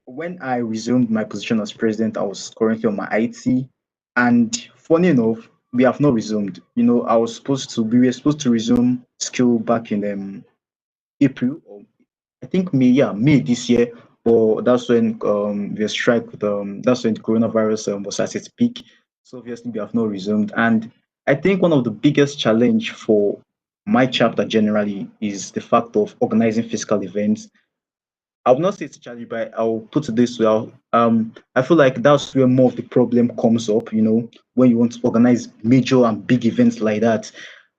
when I resumed my position as president, I was currently on my IT, and funny enough, we have not resumed. You know, we were supposed to resume school back in April, or I think May, yeah, May this year, but that's when we strike with that's when the coronavirus was at its peak. So obviously we have not resumed. And I think one of the biggest challenge for my chapter generally is the fact of organizing physical events. I would not say it's a challenge, but I'll put it this way. I feel like that's where more of the problem comes up, when you want to organize major and big events like that.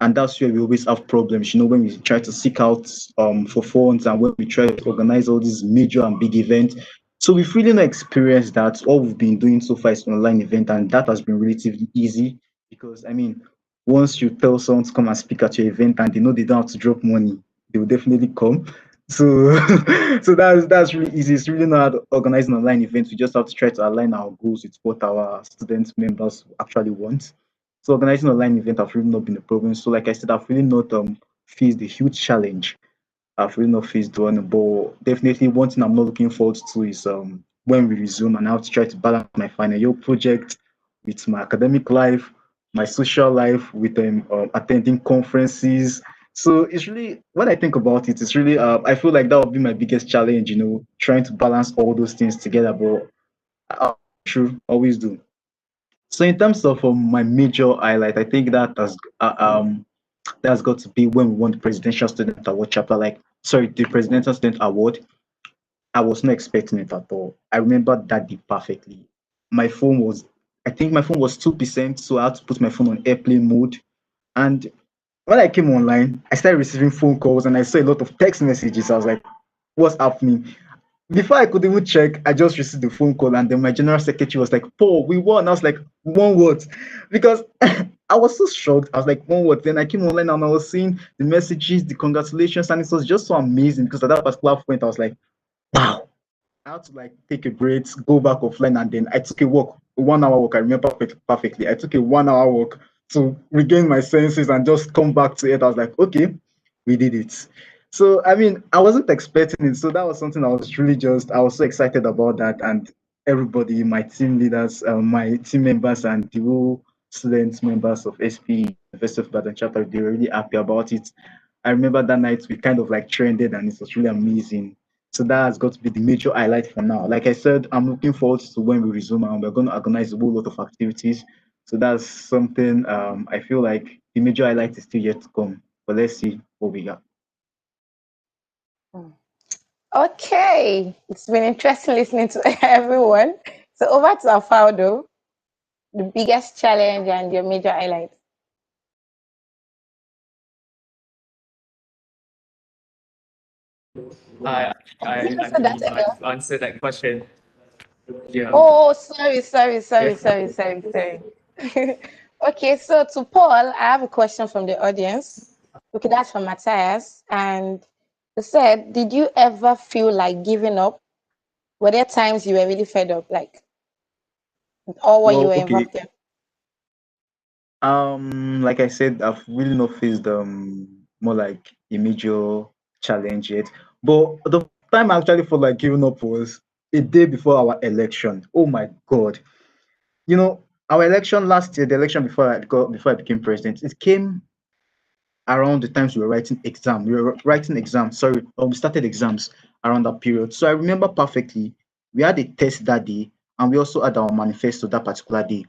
And that's where we always have problems, when we try to seek out for funds and when we try to organize all these major and big events. So we've really not experienced that. All we've been doing so far is online event, and that has been relatively easy because I mean, once you tell someone to come and speak at your event and they know they don't have to drop money, they will definitely come. So, so that's really easy. It's really not hard organizing online events. We just have to try to align our goals with what our student members actually want. So, organizing online event have really not been a problem. So, like I said, I've really not faced a huge challenge. I've really not faced one, but definitely one thing I'm not looking forward to is when we resume and I have to try to balance my final year project with my academic life, my social life, with attending conferences. So it's really when I think about it, it's really I feel like that would be my biggest challenge, trying to balance all those things together. But I true always do. So in terms of my major highlight, I think that's got to be when we won the Presidential Student Award chapter, the Presidential Student Award. I was not expecting it at all. I remember that day perfectly. My phone was, I think my phone was 2%, so I had to put my phone on airplane mode. And when I came online, I started receiving phone calls and I saw a lot of text messages. I was like, what's happening? Before I could even check, I just received the phone call, and then my general secretary was like, Paul, we won. I was like, one word. Because I was so shocked. I was like, one word. Then I came online and I was seeing the messages, the congratulations, and it was just so amazing because at that particular point, I was like, wow. I had to take a break, go back offline, and then I took a walk, a 1 hour walk. I remember perfectly. I took a 1 hour walk to regain my senses and just come back to it. I was like, okay, we did it. So I mean, I wasn't expecting it. So that was something I was so excited about that. And everybody, my team leaders, my team members, and the whole student members of SPE University of Ibadan chapter, they were really happy about it. I remember that night we kind of trended and it was really amazing. So that has got to be the major highlight for now. Like I said, I'm looking forward to when we resume and we're going to organize a whole lot of activities. So that's something I feel like the major highlight is still yet to come. But let's see what we got. Okay, it's been interesting listening to everyone. So over to Alfaldo, the biggest challenge and your major highlight. I believe I've answered that question. Yeah. Oh, sorry. Okay, so to Paul, I have a question from the audience. Okay, that's from Matthias. And he said, did you ever feel like giving up? Were there times you were really fed up, or what you were involved in? Like I said, I've really not faced more like a major challenge yet. But the time I actually felt like giving up was a day before our election. Oh my God. Our election last year, the election before I became president, it came around the times we were writing exam. We were writing exams. Sorry, we started exams around that period. So I remember perfectly. We had a test that day, and we also had our manifesto that particular day.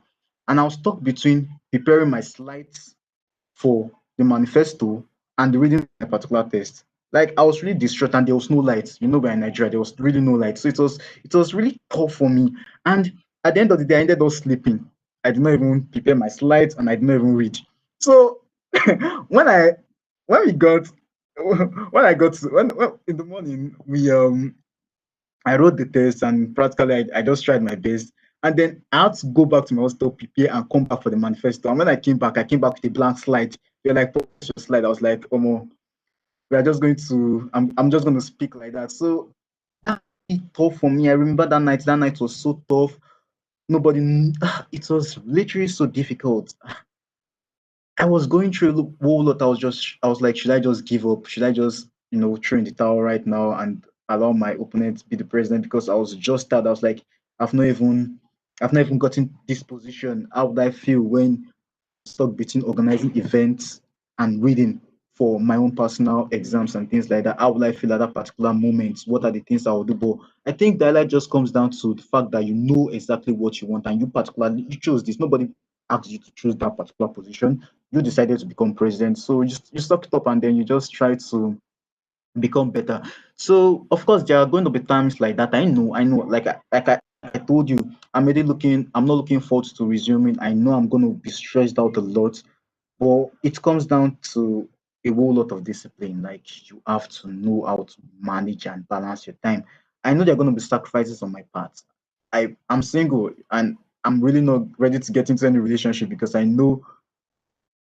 And I was stuck between preparing my slides for the manifesto and reading a particular test. Like I was really distraught, and there was no light. We're in Nigeria, there was really no light. So it was really tough for me. And at the end of the day, I ended up sleeping. I did not even prepare my slides, and I did not even read. So when I when we got when I got when in the morning we I wrote the test and practically I just tried my best. And then I had to go back to my hostel, prepare, and come back for the manifesto. And when I came back with a blank slide. They're like, "What's your slide?" I was like, "Oh, no, we are just going to. I'm just going to speak like that." So that was tough for me. I remember that night. That night was so tough. Nobody. It was literally so difficult. I was going through a whole lot. I was like, should I just give up? Should I just, throw in the towel right now and allow my opponent to be the president? Because I was just that. I was like, I've not even, I've not even gotten this position. How would I feel when stuck between organizing events and reading for my own personal exams and things like that. How will I feel at that particular moment? What are the things I will do? But I think dialect just comes down to the fact that you know exactly what you want and you chose this. Nobody asked you to choose that particular position. You decided to become president. So you suck it up and then you just try to become better. So of course there are going to be times like that. I know, like I told you, I'm not looking forward to resuming. I know I'm going to be stressed out a lot, but it comes down to a whole lot of discipline. Like you have to know how to manage and balance your time. I know there are going to be sacrifices on my part. I'm single and I'm really not ready to get into any relationship because I know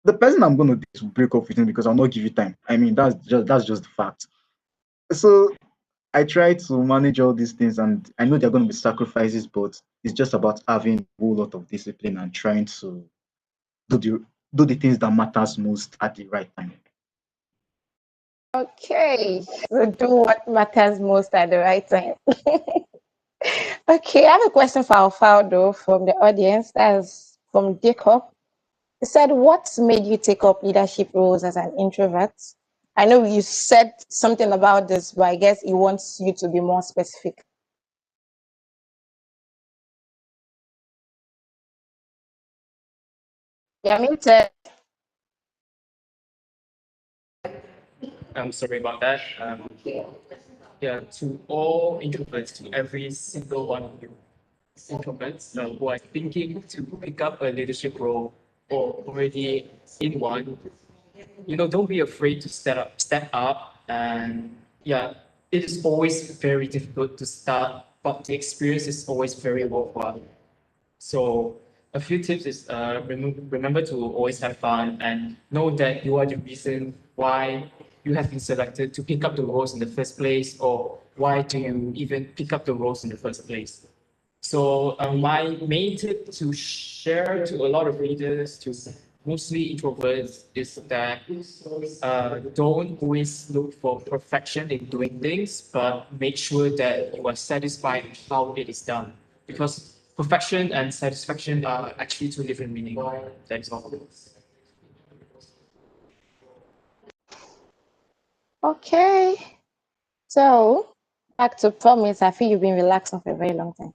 the person I'm going to break up with him because I'll not give you time. I mean, that's just the fact. So I try to manage all these things, and I know there are going to be sacrifices, but it's just about having a whole lot of discipline and trying to do the do the things that matters most at the right time. Okay, so do what matters most at the right time. Okay, I have a question for Alfaldo from the audience. That's from Jacob. He said, what made you take up leadership roles as an introvert? I know you said something about this, but I guess he wants you to be more specific. Yeah, muted. I'm sorry about that. Yeah, to all introverts, to every single one of you introverts who are thinking to pick up a leadership role or already in one, don't be afraid to step up, and yeah, it is always very difficult to start, but the experience is always very worthwhile. So a few tips is remember to always have fun and know that you are the reason why you have been selected to pick up the roles in the first place, or why do you even pick up the roles in the first place. So my main tip to share to a lot of readers, to mostly introverts, is that don't always look for perfection in doing things, but make sure that you are satisfied with how it is done. Because perfection and satisfaction are actually two different meanings. That is all. Okay, so back to promise. I feel you've been relaxing for a very long time.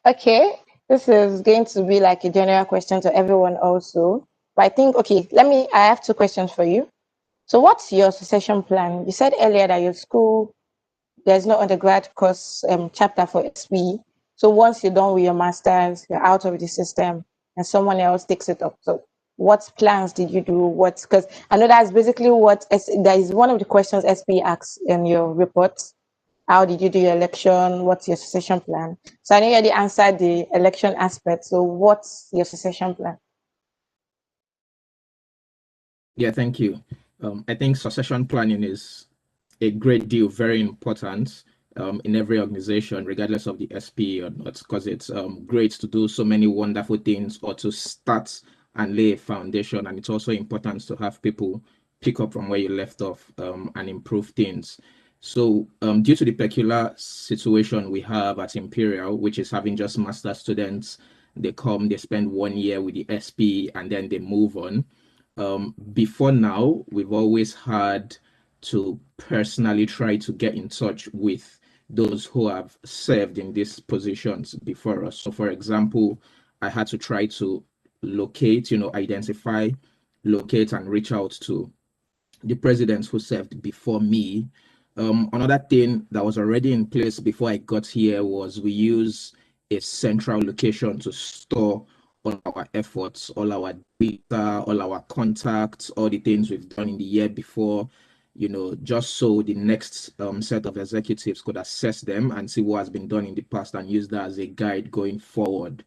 Okay, this is going to be like a general question to everyone also. But I think, okay, I have two questions for you. So what's your succession plan? You said earlier that your school, there's no undergrad course chapter for SPE. So once you're done with your master's, you're out of the system and someone else takes it up. So what plans did you do? Because I know that's basically that is one of the questions SPE asks in your report. How did you do your election? What's your succession plan? So I know you already answered the election aspect. So what's your succession plan? Yeah, thank you. I think succession planning is a great deal, very important in every organization, regardless of the SPE or not, because it's great to do so many wonderful things or to start and lay a foundation. And it's also important to have people pick up from where you left off and improve things. So due to the peculiar situation we have at Imperial, which is having just master students, they come, they spend 1 year with the SPE and then they move on. Before now, we've always had to personally try to get in touch with those who have served in these positions before us. So for example, I had to try to identify, locate, and reach out to the presidents who served before me. Another thing that was already in place before I got here was we use a central location to store all our efforts, all our data, all our contacts, all the things we've done in the year before, just so the next set of executives could assess them and see what has been done in the past and use that as a guide going forward.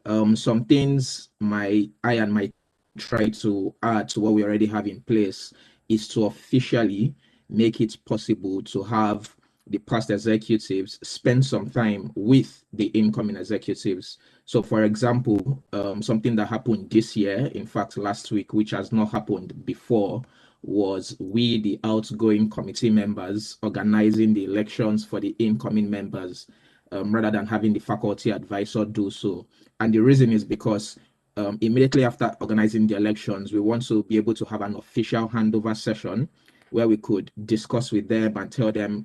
Some things I and my try to add to what we already have in place is to officially make it possible to have the past executives spend some time with the incoming executives. So for example, something that happened this year, in fact last week, which has not happened before, was we, the outgoing committee members, organizing the elections for the incoming members rather than having the faculty advisor do so. And the reason is because immediately after organizing the elections, we want to be able to have an official handover session where we could discuss with them and tell them,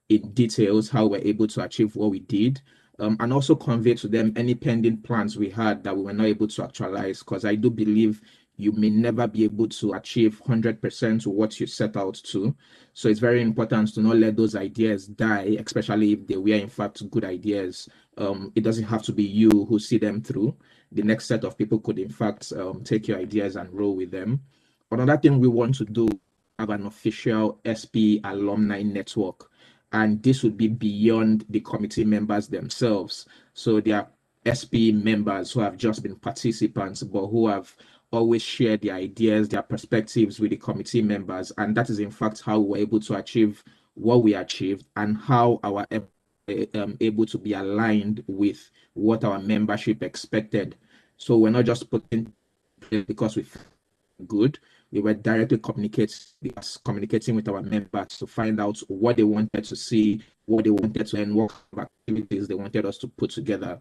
in details how we're able to achieve what we did, and also convey to them any pending plans we had that we were not able to actualize, because I do believe you may never be able to achieve 100% what you set out to. So it's very important to not let those ideas die, especially if they were in fact good ideas. It doesn't have to be you who see them through. The next set of people could in fact take your ideas and roll with them. Another thing we want to do, have an official SPE alumni network, and this would be beyond the committee members themselves. So there are SPE members who have just been participants, but who have always shared their ideas, their perspectives with the committee members, and that is in fact how we're able to achieve what we achieved and how our able to be aligned with what our membership expected. So we're not just putting because we feel good. We were directly communicating with our members to find out what they wanted to see, what they wanted to learn, what activities they wanted us to put together.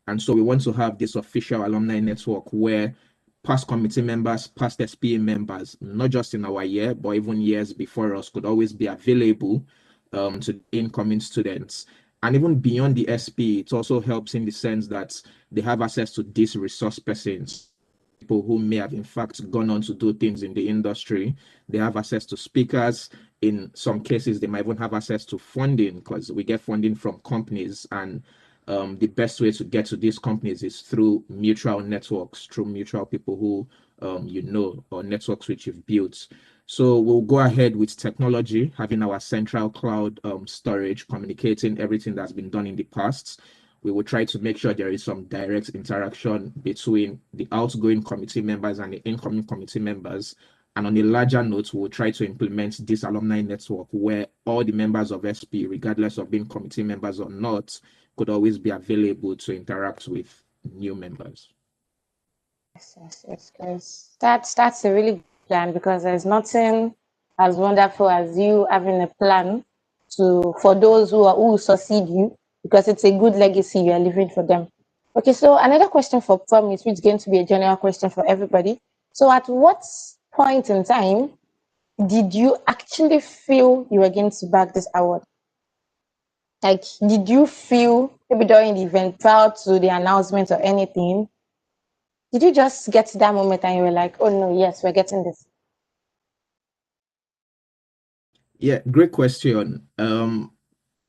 And so we want to have this official alumni network where past committee members, past SPE members, not just in our year, but even years before us, could always be available to incoming students. And even beyond the SPE, it also helps in the sense that they have access to these resource persons, people who may have in fact gone on to do things in the industry. They have access to speakers. In some cases, they might even have access to funding, because we get funding from companies, and the best way to get to these companies is through mutual networks, through mutual people who or networks which you've built. So we'll go ahead with technology, having our central cloud storage, communicating everything that's been done in the past. We will try to make sure there is some direct interaction between the outgoing committee members and the incoming committee members. And on a larger note, we'll try to implement this alumni network where all the members of SP, regardless of being committee members or not, could always be available to interact with new members. Yes. That's a really good plan, because there's nothing as wonderful as you having a plan for those who succeed you, because it's a good legacy you are leaving for them. Okay, so another question from me, which is going to be a general question for everybody. So at what point in time did you actually feel you were going to bag this award? Like, did you feel maybe during the event, prior to the announcement or anything, did you just get to that moment and you were like, oh no, yes, we're getting this? Yeah, great question.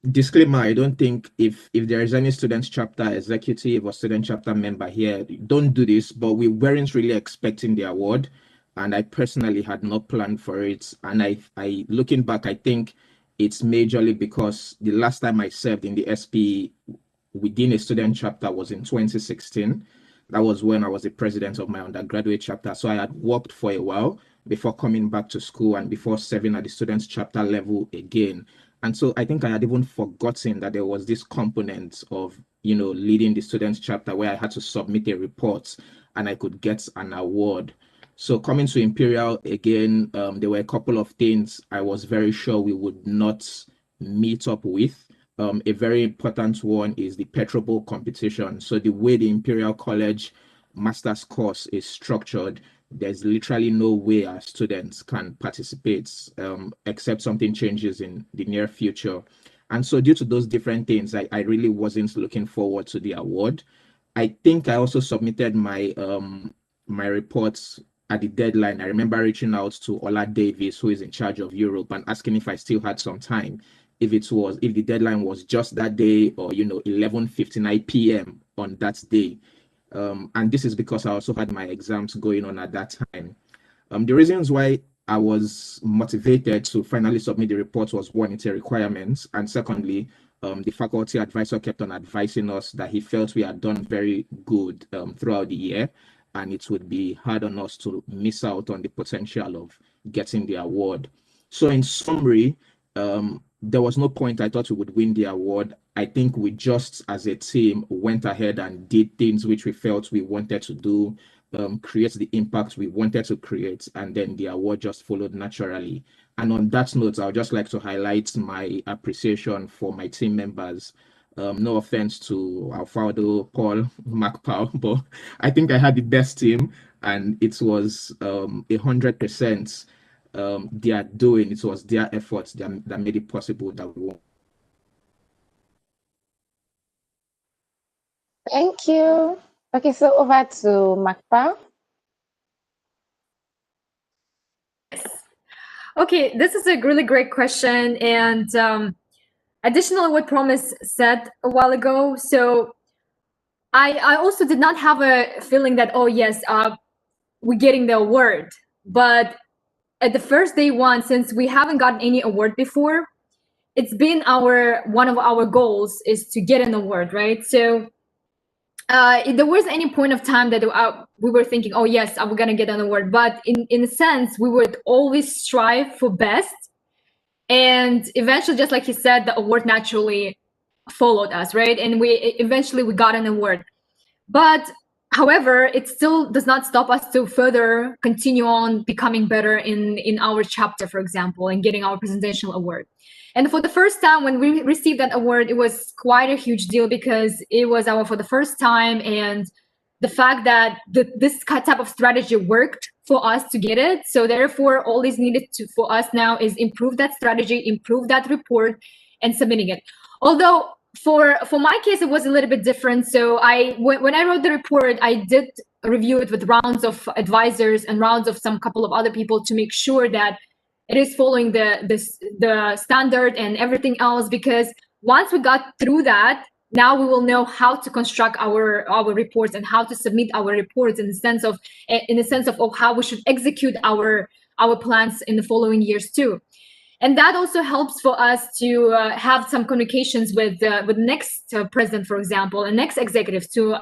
Disclaimer, I don't think if there is any student chapter executive or student chapter member here, don't do this, but we weren't really expecting the award, and I personally had not planned for it. And I looking back, I think it's majorly because the last time I served in the SPE within a student chapter was in 2016. That was when I was the president of my undergraduate chapter. So I had worked for a while before coming back to school and before serving at the students chapter level again. And so I think I had even forgotten that there was this component of, leading the students chapter where I had to submit a report and I could get an award. So coming to Imperial again, there were a couple of things I was very sure we would not meet up with. A very important one is the Petro Bowl competition. So the way the Imperial College master's course is structured, there's literally no way our students can participate except something changes in the near future. And so due to those different things, I really wasn't looking forward to the award. I think I also submitted my my reports at the deadline. I remember reaching out to Ola Davis, who is in charge of Europe, and asking if I still had some time, if the deadline was just that day or 11:59 p.m. on that day. And this is because I also had my exams going on at that time. The reasons why I was motivated to finally submit the report was, one, it's a requirement, and secondly, the faculty advisor kept on advising us that he felt we had done very good throughout the year, and it would be hard on us to miss out on the potential of getting the award. So in summary, there was no point I thought we would win the award. I think we just, as a team, went ahead and did things which we felt we wanted to do, create the impact we wanted to create, and then the award just followed naturally. And on that note, I would just like to highlight my appreciation for my team members. No offense to Alfredo, Paul, Mark Powell, but I think I had the best team, and it was 100% their doing. It was their efforts that made it possible that we won. Thank you. Okay, so over to Makpa. Okay, this is a really great question. And additionally, what Promise said a while ago, so I also did not have a feeling that, oh, yes, we're getting the award. But at the first day one, since we haven't gotten any award before, it's been one of our goals is to get an award, right? So there was any point of time that we were thinking, oh yes, we're gonna get an award, but in a sense we would always strive for best, and eventually, just like he said, the award naturally followed us, right? And we got an award. But however, it still does not stop us to further continue on becoming better in our chapter, for example, and getting our presidential award. And for the first time when we received that award, it was quite a huge deal because it was for the first time, and the fact that this type of strategy worked for us to get it. So therefore, all is needed for us now is improve that strategy, improve that report, and submitting it. Although for my case, it was a little bit different. So when I wrote the report, I did review it with rounds of advisors and rounds of some couple of other people to make sure that it is following the standard and everything else. Because once we got through that, now we will know how to construct our reports and how to submit our reports in the sense of how we should execute our plans in the following years too. And that also helps for us to have some communications with next president, for example, and next executives to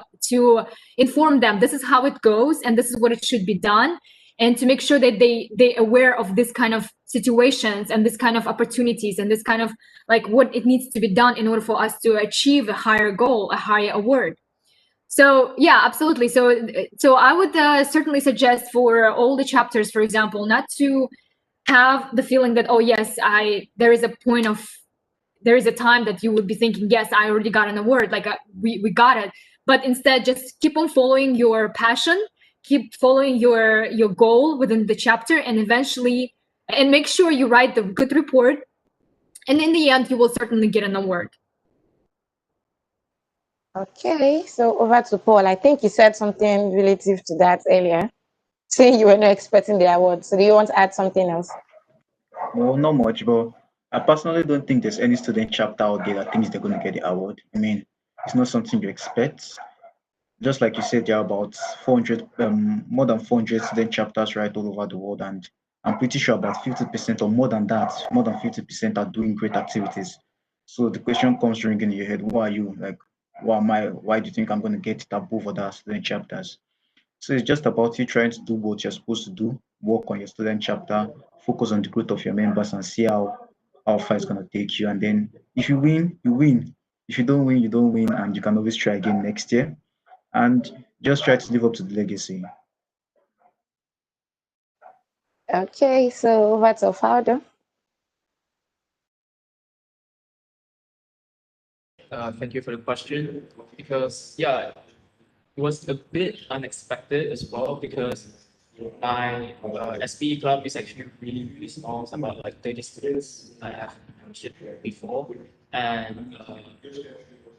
inform them this is how it goes and this is what it should be done, and to make sure that they aware of this kind of situations and this kind of opportunities and this kind of like what it needs to be done in order for us to achieve a higher goal, a higher award. So yeah, absolutely. So I would certainly suggest for all the chapters, for example, not to have the feeling that, oh yes, there is a time that you would be thinking, yes, I already got an award, like we got it. But instead, just keep on following your passion, keep following your goal within the chapter, and eventually, and make sure you write the good report. And in the end, you will certainly get an award. Okay, so over to Paul. I think you said something relative to that earlier, saying you were not expecting the award. So do you want to add something else? No, not much, but I personally don't think there's any student chapter out there that thinks they're going to get the award. I mean, it's not something you expect. Just like you said, there are about 400, more than 400 student chapters right all over the world, and I'm pretty sure about 50% or more than that, more than 50% are doing great activities. So the question comes ringing in your head: who are you? Like, who am I? Why do you think I'm going to get it above other student chapters? So it's just about you trying to do what you're supposed to do, work on your student chapter, focus on the growth of your members, and see how far it's going to take you. And then if you win, you win. If you don't win, you don't win, and you can always try again next year. And just try to live up to the legacy. Okay, so over to Faudo. Thank you for the question, because yeah, it was a bit unexpected as well, because my SPE club is actually really small. It's about like 30 students, I have mentioned before, and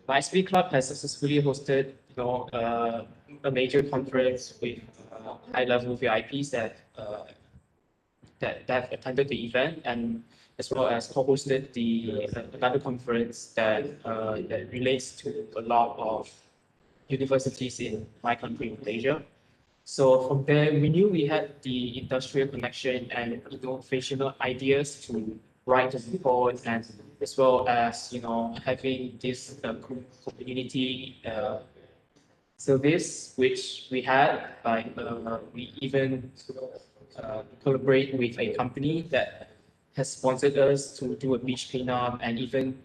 my SPE club has successfully hosted a major conference with high-level VIPs that attended the event, and as well as co-hosted another conference that relates to a lot of universities in my country, Malaysia. So from there, we knew we had the industrial connection and innovational ideas to write a report, and as well as having this community service which we had. Like we even collaborate with a company that has sponsored us to do a beach cleanup, and even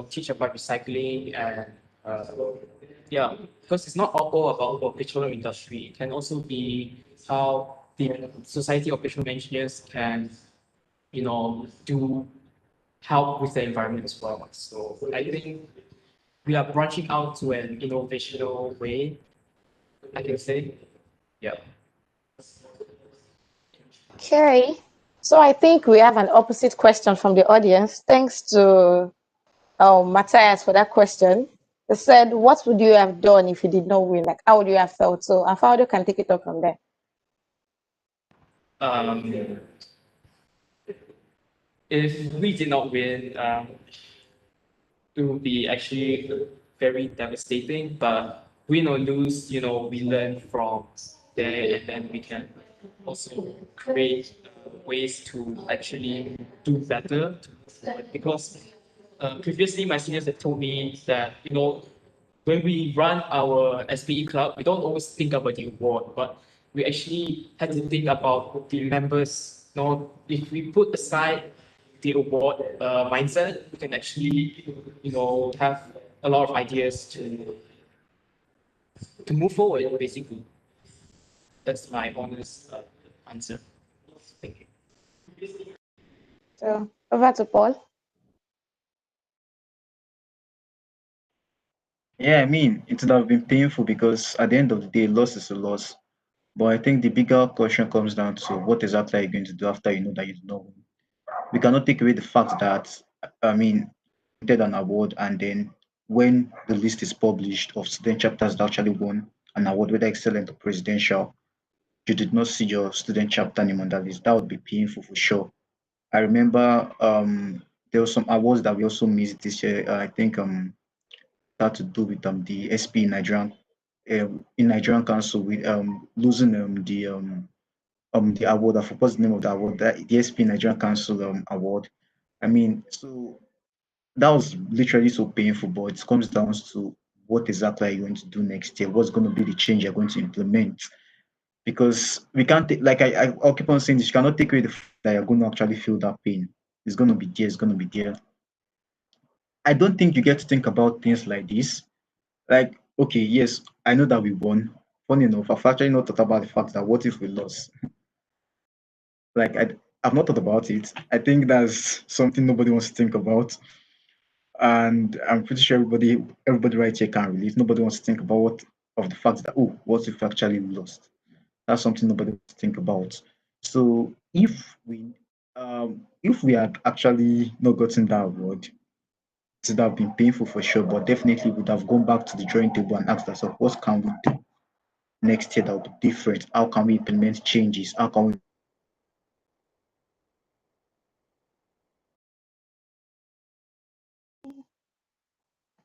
teach about recycling, and yeah, because it's not all about operational industry. It can also be how the Society of Operational Engineers can do help with the environment as well. So I think we are branching out to an innovational way, I can say. Yeah. Okay. So I think we have an opposite question from the audience. Thanks to Matthias for that question. They said, what would you have done if you did not win? Like, how would you have felt? So Afaudo can take it up from there. If we did not win, it would be actually very devastating. But win or lose, we learn from there, and then we can also create ways to actually do better. Because previously, my seniors have told me that when we run our SPE club, we don't always think about the award, but we actually have to think about the members. If we put aside the award mindset, we can actually, have a lot of ideas to move forward. Basically, that's my honest answer. Thank you. So over to Paul. Yeah, I mean, it would have been painful because at the end of the day, loss is a loss. But I think the bigger question comes down to what exactly are you going to do after you know that you did not win. We cannot take away the fact that, I mean, you did an award, and then when the list is published of student chapters that actually won an award, whether excellent or presidential, you did not see your student chapter name on that list. That would be painful for sure. I remember there were some awards that we also missed this year. I think had to do with the SPE in Nigerian Council with losing the award. I forgot the name of the award, the SPE Nigerian Council award. I mean, so that was literally so painful, but it comes down to what exactly are you going to do next year? What's going to be the change you're going to implement? Because we can't take, like I'll keep on saying this, you cannot take away the fact that you're going to actually feel that pain. It's going to be there, it's going to be there. I don't think you get to think about things like this. Like, okay, yes, I know that we won. Funny enough, I've actually not thought about the fact that what if we lost? Like, I've not thought about it. I think that's something nobody wants to think about. And I'm pretty sure everybody right here can relate. Nobody wants to think about the fact that, oh, what if we actually lost? That's something nobody wants to think about. So if we had actually not gotten that award, it would have been painful for sure, but definitely would have gone back to the drawing table and asked ourselves, what can we do next year that will be different? How can we implement changes? How can we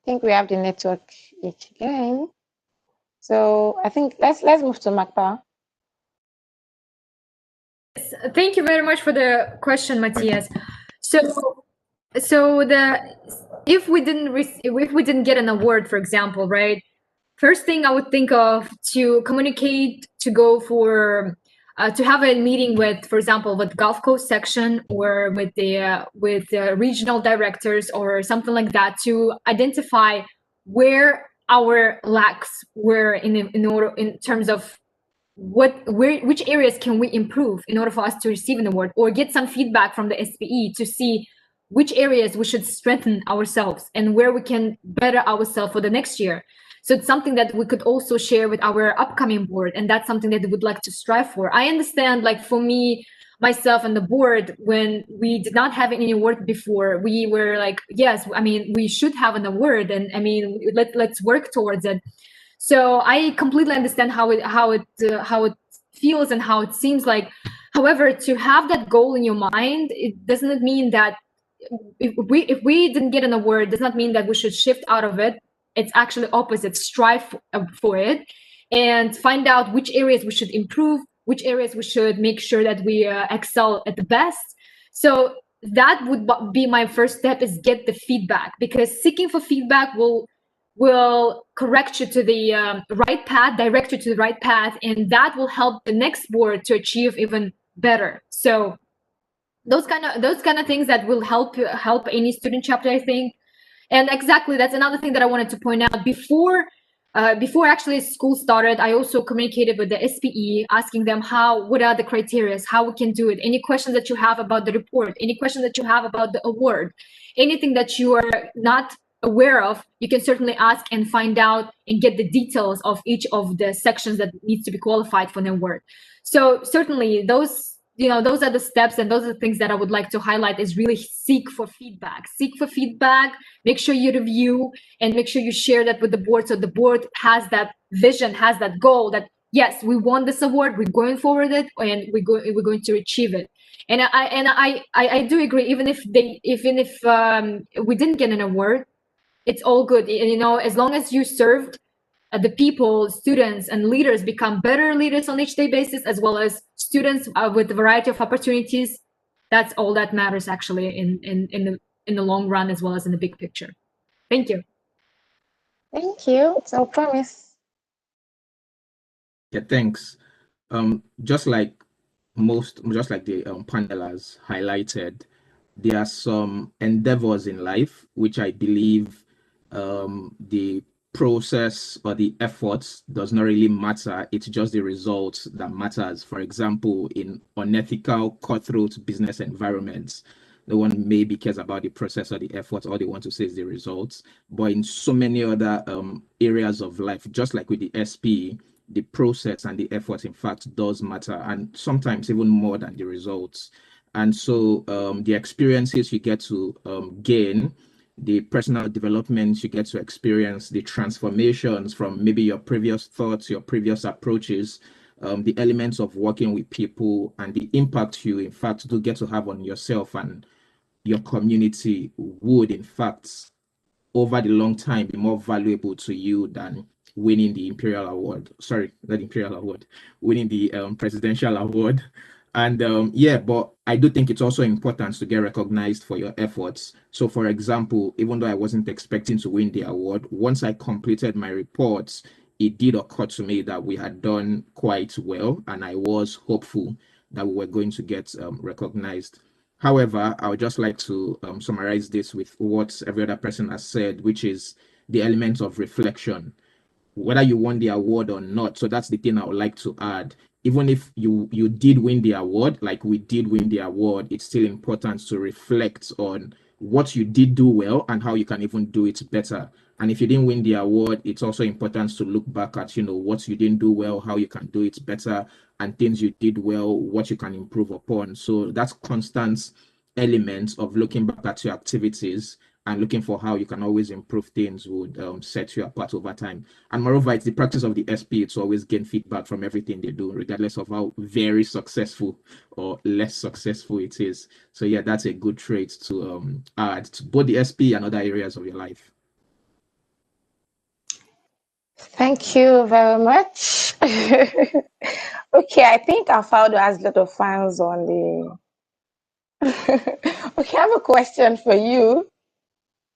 I think we have the network each again. So I think let's move to Makpa. Thank you very much for the question, Matthias. So if we didn't get an award, for example, right? First thing I would think of to communicate, to go for to have a meeting with, for example, with Gulf Coast section or with the regional directors or something like that, to identify where our lacks were in terms of which areas can we improve in order for us to receive an award, or get some feedback from the SPE to see which areas we should strengthen ourselves and where we can better ourselves for the next year. So it's something that we could also share with our upcoming board, and that's something that we would like to strive for. I understand, like for me, myself and the board, when we did not have any award before, we were like, yes, I mean, we should have an award, and I mean, let's work towards it. So I completely understand how it feels and how it seems like. However, to have that goal in your mind, it doesn't mean that if we didn't get an award, does not mean that we should shift out of it. It's actually opposite. Strive for it and find out which areas we should improve, which areas we should make sure that we excel at the best. So that would be my first step, is get the feedback, because seeking for feedback will correct you to the right path, direct you to the right path, and that will help the next board to achieve even better. So those kind of things that will help any student chapter, I think. And exactly, that's another thing that I wanted to point out. Before actually school started, I also communicated with the SPE, asking them what are the criteria, how we can do it, any questions that you have about the report, any questions that you have about the award, anything that you are not aware of, you can certainly ask and find out and get the details of each of the sections that needs to be qualified for an award. So certainly those, those are the steps, and those are the things that I would like to highlight, is really seek for feedback. Make sure you review, and make sure you share that with the board, so the board has that vision, has that goal that, yes, we won this award, we're going forward it, and we're going to achieve it. And I do agree, even if we didn't get an award, it's all good. As long as you served the people, students, and leaders become better leaders on each day basis, as well as students with a variety of opportunities, that's all that matters actually in the long run, as well as in the big picture. Thank you. Thank you. It's our promise. Yeah, thanks. Just like the panel has highlighted, there are some endeavors in life which I believe the process or the efforts does not really matter. It's just the results that matters. For example, in unethical, cutthroat business environments, no one maybe cares about the process or the effort. All they want to say is the results. But in so many other areas of life, just like with the SPE, the process and the effort, in fact, does matter, and sometimes even more than the results. And so the experiences you get to gain, the personal development you get to experience, the transformations from maybe your previous thoughts, your previous approaches, the elements of working with people, and the impact you, in fact, do get to have on yourself and your community would, in fact, over the long time, be more valuable to you than winning the Imperial Award. Sorry, not Imperial Award, winning the Presidential Award. And yeah, but I do think it's also important to get recognized for your efforts. So for example, even though I wasn't expecting to win the award, once I completed my reports, it did occur to me that we had done quite well, and I was hopeful that we were going to get recognized. However, I would just like to summarize this with what every other person has said, which is the element of reflection, whether you won the award or not. So that's the thing I would like to add. Even if you did win the award, like we did win the award, it's still important to reflect on what you did do well and how you can even do it better. And if you didn't win the award, it's also important to look back at, what you didn't do well, how you can do it better, and things you did well, what you can improve upon. So that's constant element of looking back at your activities and looking for how you can always improve things would set you apart over time. And moreover, it's the practice of the SP to always gain feedback from everything they do, regardless of how very successful or less successful it is. So yeah, that's a good trait to add to both the SP and other areas of your life. Thank you very much. Okay, I think Alfaldo has a lot of fans on the... Okay, I have a question for you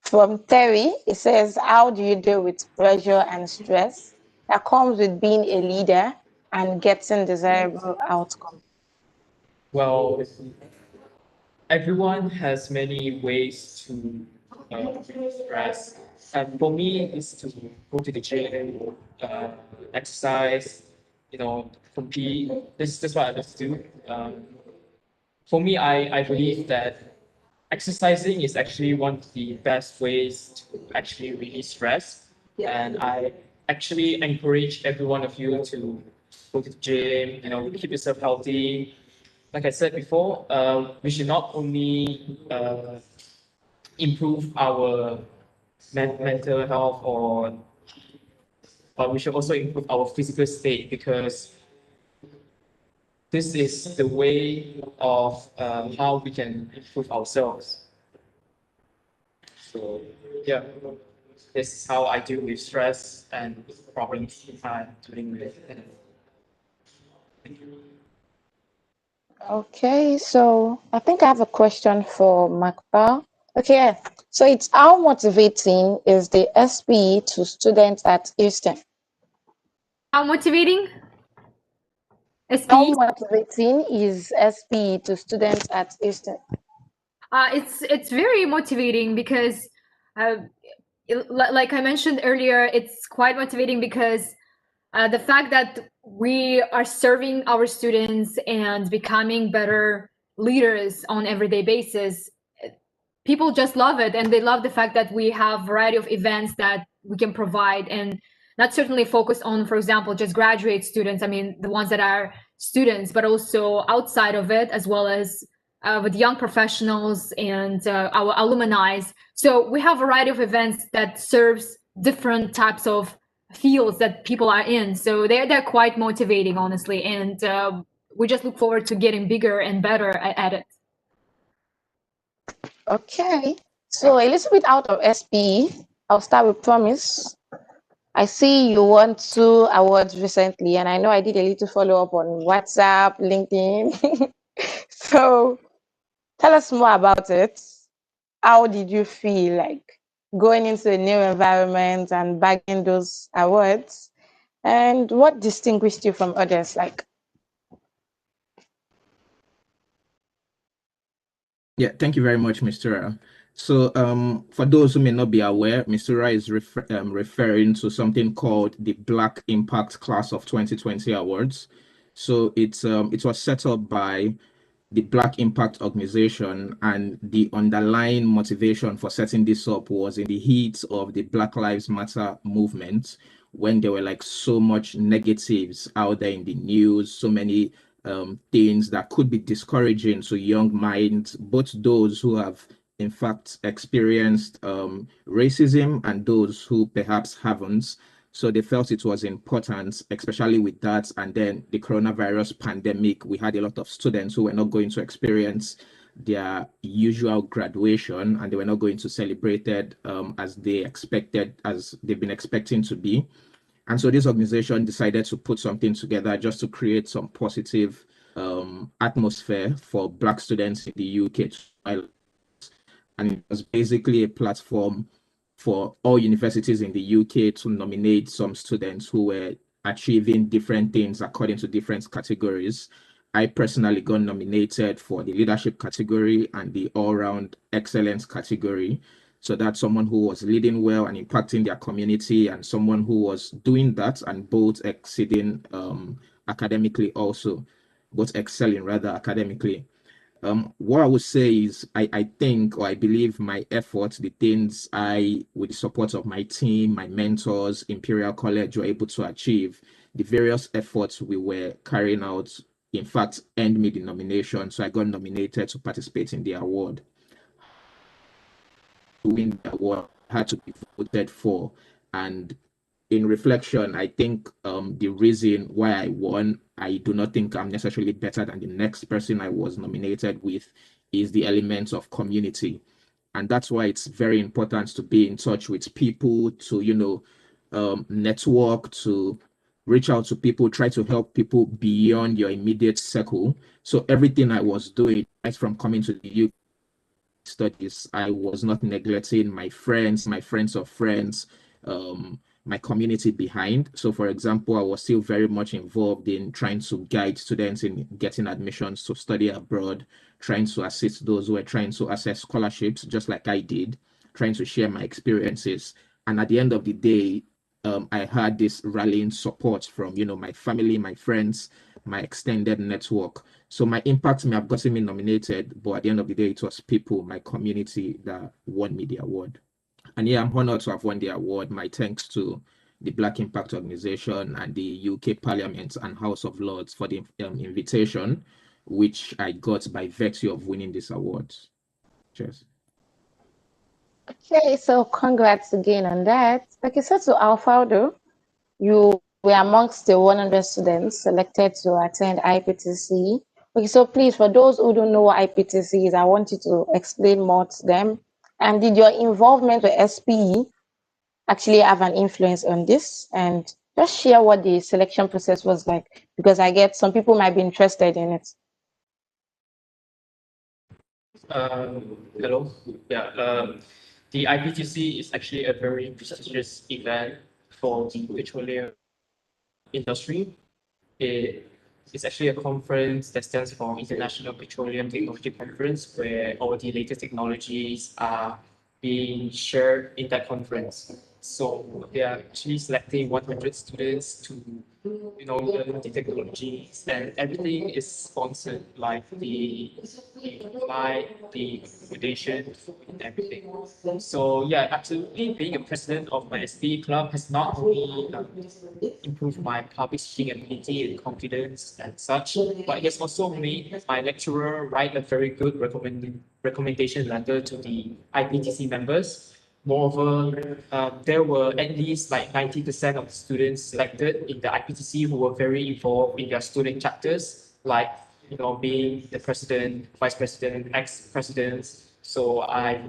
from Terry. It says, how do you deal with pressure and stress that comes with being a leader and getting desirable outcomes? Well, everyone has many ways to stress. And for me, it's to go to the gym, exercise, compete. This is what I love to do. For me, I believe that exercising is actually one of the best ways to actually release stress. And I actually encourage every one of you to go to the gym, keep yourself healthy. Like I said before, we should not only improve our mental health, but we should also improve our physical state, because this is the way of how we can improve ourselves. So yeah, this is how I deal with stress and problems I'm dealing with. Thank you. Okay, so I think I have a question for Makpa. Okay, so it's how motivating is the SPE to students at Houston? How motivating? How SPE? motivating is SPE to students at Houston? It's very motivating because, like I mentioned earlier, it's quite motivating because the fact that we are serving our students and becoming better leaders on everyday basis, people just love it, and they love the fact that we have a variety of events that we can provide, and not certainly focused on, for example, just graduate students. I mean, the ones that are students, but also outside of it, as well as with young professionals and our alumni. So we have a variety of events that serves different types of fields that people are in. So they're quite motivating, honestly, and we just look forward to getting bigger and better at it. Okay, so a little bit out of SPE, I'll start with Promise. I see you won 2 awards recently, and I know I did a little follow up on WhatsApp, LinkedIn. So tell us more about it. How did you feel like going into a new environment and bagging those awards? And what distinguished you from others? Like, Yeah, thank you very much, Mr. Ra. So for those who may not be aware, Mr. Ra is referring to something called the Black Impact Class of 2020 Awards. So it was set up by the Black Impact Organization, and the underlying motivation for setting this up was in the heat of the Black Lives Matter movement, when there were like so much negatives out there in the news, so many things that could be discouraging to young minds, both those who have in fact experienced racism and those who perhaps haven't. So they felt it was important, especially with that. And then the coronavirus pandemic, we had a lot of students who were not going to experience their usual graduation, and they were not going to celebrate it as they expected, as they've been expecting to be. And so this organization decided to put something together just to create some positive atmosphere for Black students in the UK. And it was basically a platform for all universities in the UK to nominate some students who were achieving different things according to different categories. I personally got nominated for the leadership category and the all-round excellence category. So that's someone who was leading well and impacting their community, and someone who was doing that and both exceeding academically also, both excelling rather academically. What I would say is I think, or I believe my efforts, the things with the support of my team, my mentors, Imperial College, were able to achieve, the various efforts we were carrying out, in fact, earned me the nomination. So I got nominated to participate in the award. To win the award, I had to be voted for. And in reflection, I think the reason why I won, I do not think I'm necessarily better than the next person I was nominated with, is the elements of community. And that's why it's very important to be in touch with people, to, network, to reach out to people, try to help people beyond your immediate circle. So everything I was doing, right from coming to the UK studies, I was not neglecting my friends of friends, my community behind. So for example, I was still very much involved in trying to guide students in getting admissions to study abroad, trying to assist those who were trying to access scholarships, just like I did, trying to share my experiences. And at the end of the day, I had this rallying support from, my family, my friends, my extended network. So my impact may have gotten me nominated, but at the end of the day, it was people, my community, that won me the award. And yeah, I'm honored to have won the award. My thanks to the Black Impact Organization and the UK Parliament and House of Lords for the invitation, which I got by virtue of winning this award. Cheers. okay, so congrats again on that. Okay, so to Alfredo, you were amongst the 100 students selected to attend IPTC. Okay, so please, for those who don't know what IPTC is, I want you to explain more to them. And did your involvement with SPE actually have an influence on this? And just share what the selection process was like, because I get some people might be interested in it. Hello. Yeah. The IPTC is actually a very prestigious event for the petroleum industry. It's actually a conference that stands for International Petroleum Technology Conference, where all the latest technologies are being shared in that conference. So they are actually selecting 100 students to, learn the technologies, and everything is sponsored, like the flight, the accommodation, food, and everything. So yeah, absolutely, being a president of my SPE club has not only improved my public speaking ability and confidence and such, but it has also made my lecturer write a very good recommendation letter to the IPTC members. Moreover, there were at least like 90% of the students selected in the IPTC who were very involved in their student chapters, like being the president, vice president, ex-presidents. So I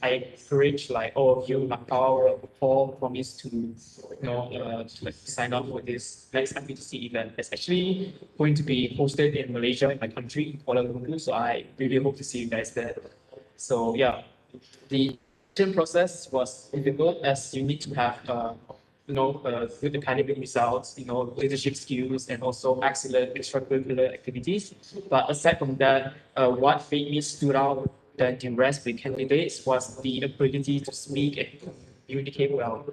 encourage like all of you, Macau, Paul, promise to to sign up for this next IPTC event. It's actually going to be hosted in Malaysia, in my country, in Kuala Lumpur. So I really hope to see you guys there. So yeah, the admission process was difficult, as you need to have good academic results, leadership skills, and also excellent extracurricular activities. But aside from that, what made me stood out than the rest of the candidates was the ability to speak and communicate well.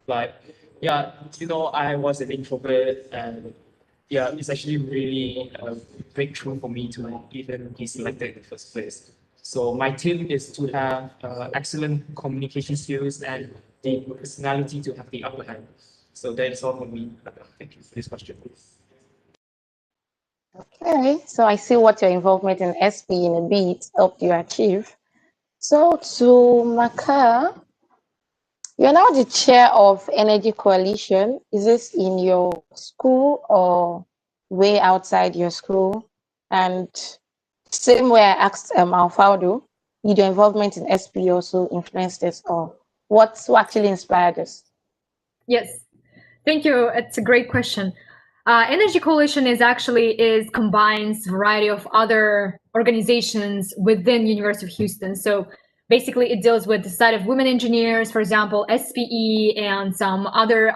Like, yeah, I was an introvert, and yeah, it's actually really a breakthrough for me to even be selected in the first place. So my tip is to have excellent communication skills and the personality to have the upper hand. So that is all for me. Thank you for this question. Okay, so I see what your involvement in SP in a bit helped you achieve. So to Maka, you're now the chair of Energy Coalition. Is this in your school or way outside your school? And same way I asked Alfaldo, did your involvement in SP also influence this, or what actually inspired this? Yes, thank you. It's a great question. Energy Coalition combines a variety of other organizations within University of Houston. So basically, it deals with the side of women engineers, for example, SPE, and some other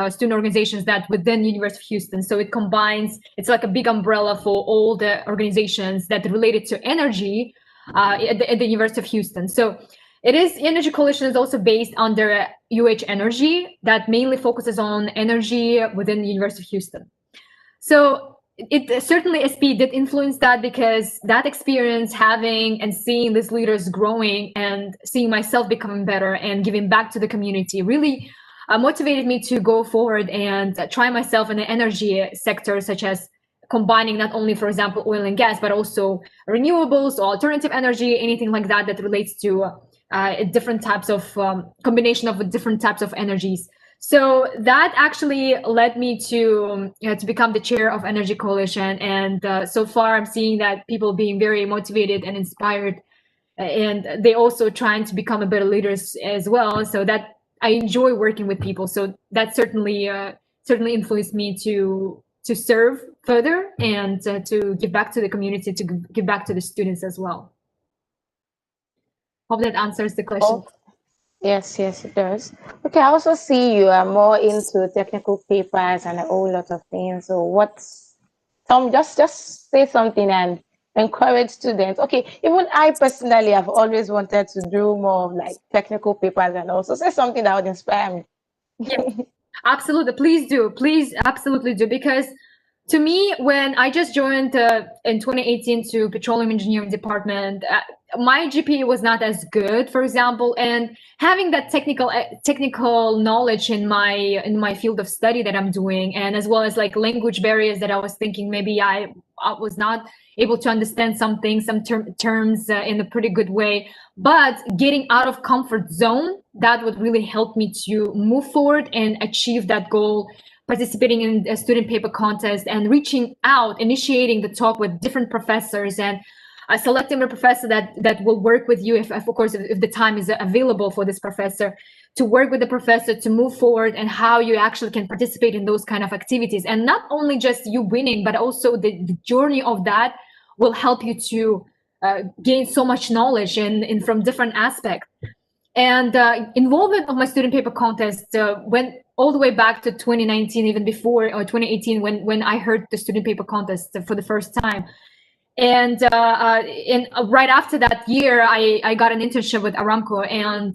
student organizations that within University of Houston. So it combines. It's like a big umbrella for all the organizations that related to energy at the University of Houston. So Energy Coalition is also based under UH Energy that mainly focuses on energy within the University of Houston. So it certainly SPE did influence that, because that experience, having and seeing these leaders growing and seeing myself becoming better and giving back to the community really motivated me to go forward and try myself in the energy sector, such as combining not only, for example, oil and gas, but also renewables or alternative energy, anything like that that relates to different types of combination of different types of energies. So that actually led me to become the chair of Energy Coalition, and so far I'm seeing that people being very motivated and inspired, and they also trying to become a better leaders as well. So that I enjoy working with people. So that certainly influenced me to serve further and to give back to the community, to give back to the students as well. Hope that answers the question. Oh, yes, it does. Okay, I also see you are more into technical papers and a whole lot of things. So just say something and encourage students. Okay, even I personally have always wanted to do more of like technical papers, and also say something that would inspire me. Yeah, absolutely. Please do. Please absolutely do. Because to me, when I just joined in 2018 to Petroleum Engineering Department, my GPA was not as good, for example, and having that technical knowledge in my field of study that I'm doing, and as well as like language barriers that I was thinking maybe I was not able to understand some terms in a pretty good way, but getting out of comfort zone, that would really help me to move forward and achieve that goal, participating in a student paper contest and reaching out, initiating the talk with different professors, and selecting a professor that will work with you, if of course if the time is available for this professor, to work with the professor to move forward, and how you actually can participate in those kind of activities. And not only just you winning, but also the journey of that will help you to gain so much knowledge and from different aspects. And involvement of my student paper contest went all the way back to 2019, even before, or 2018, when I heard the student paper contest for the first time. And right after that year, I got an internship with Aramco, and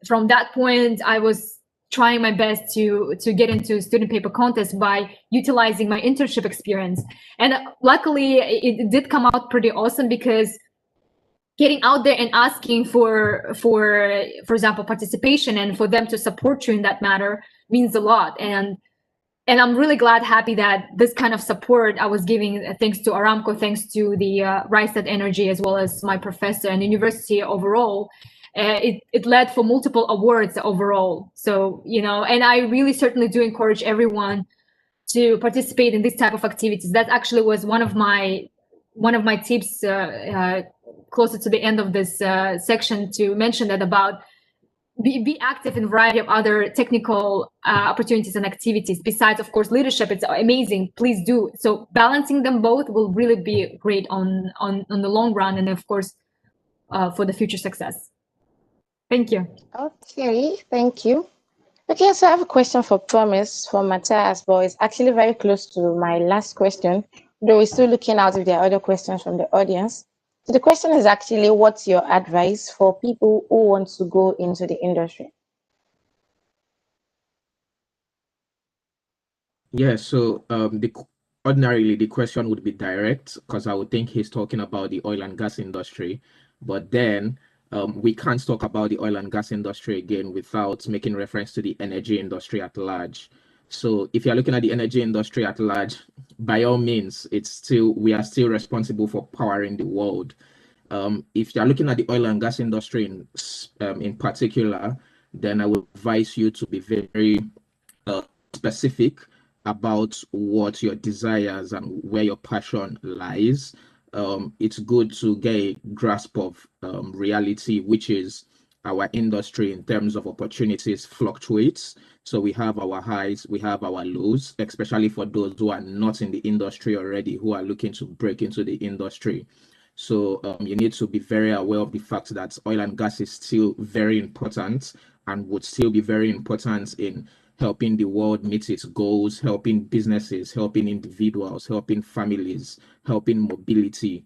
from that point, I was trying my best to get into student paper contest by utilizing my internship experience. And luckily it did come out pretty awesome, because getting out there and asking for example, participation, and for them to support you in that matter means a lot. And I'm really happy that this kind of support I was giving, thanks to Aramco, thanks to the Rystad Energy, as well as my professor and the university overall, it led for multiple awards overall. So, you know, and I really certainly do encourage everyone to participate in this type of activities. That actually was one of my tips closer to the end of this section, to mention that about be active in a variety of other technical opportunities and activities. Besides, of course, leadership, it's amazing. Please do. So balancing them both will really be great on the long run, and of course, for the future success. Thank you. Okay, thank you. Okay, so I have a question for Promise from Matthias, but it's actually very close to my last question, though we're still looking out if there are other questions from the audience. So the question is actually, what's your advice for people who want to go into the industry? Yeah, so ordinarily the question would be direct, because I would think he's talking about the oil and gas industry, but then we can't talk about the oil and gas industry again without making reference to the energy industry at large. So if you're looking at the energy industry at large, by all means, we are still responsible for powering the world. If you're looking at the oil and gas industry in particular, then I would advise you to be very specific about what your desires and where your passion lies. It's good to get a grasp of reality, which is our industry in terms of opportunities fluctuates. So we have our highs, we have our lows, especially for those who are not in the industry already, who are looking to break into the industry. So you need to be very aware of the fact that oil and gas is still very important, and would still be very important in helping the world meet its goals, helping businesses, helping individuals, helping families, helping mobility.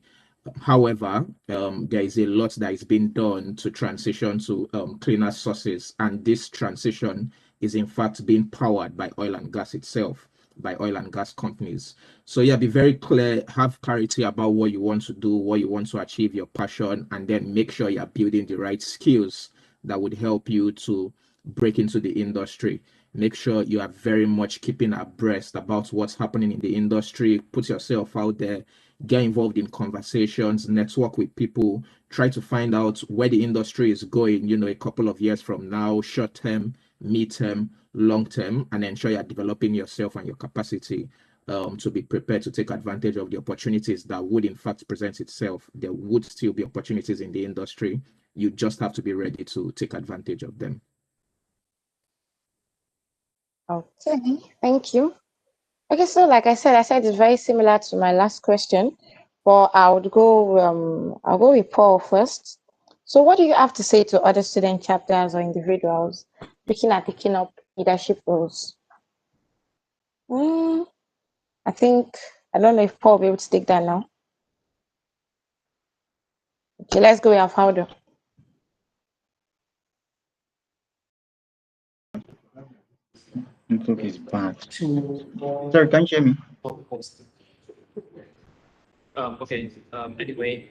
However, there is a lot that is being done to transition to cleaner sources, and this transition is in fact being powered by oil and gas itself, by oil and gas companies. So yeah, be very clear, have clarity about what you want to do, what you want to achieve, your passion, and then make sure you're building the right skills that would help you to break into the industry. Make sure you are very much keeping abreast about what's happening in the industry. Put yourself out there, get involved in conversations, network with people, try to find out where the industry is going, you know, a couple of years from now, short term, mid-term, long term, and ensure you're developing yourself and your capacity to be prepared to take advantage of the opportunities that would in fact present itself. There would still be opportunities in the industry. You just have to be ready to take advantage of them. Okay, thank you. Okay, so like I said it's very similar to my last question, but I'll go with Paul first. So what do you have to say to other student chapters or individuals looking at taking up leadership roles? I don't know if Paul will be able to take that now. Okay, let's go with Alfredo. Network is bad. Sorry, can you hear me? Okay. Anyway,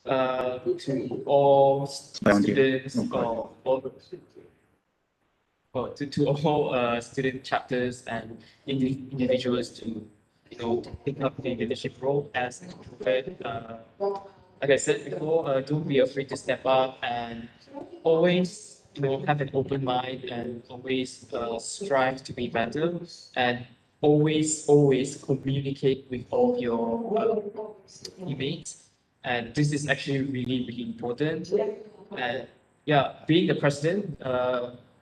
to all students to all student chapters and individuals to take up the leadership role as like I said before, don't be afraid to step up, and always have an open mind, and always strive to be better, and always communicate with all your teammates. And this is actually really important. And yeah, being the president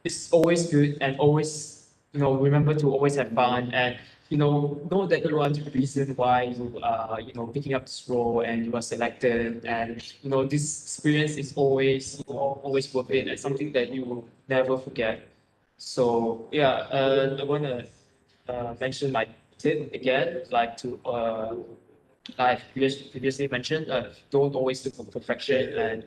is always good, and always remember to always have fun, and know that you are the reason why you are picking up this role and you are selected, and this experience is always always worth it, and something that you will never forget. So yeah, I want to mention my tip again, like to like previously mentioned, don't always look for perfection, and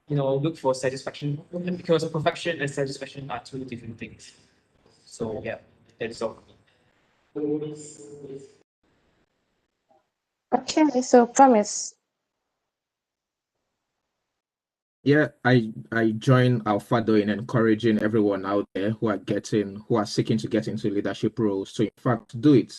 look for satisfaction, because perfection and satisfaction are two different things. So yeah, that's all. Okay, so Promise. Yeah, I join Alfado in encouraging everyone out there who are seeking to get into leadership roles. So in fact, do it.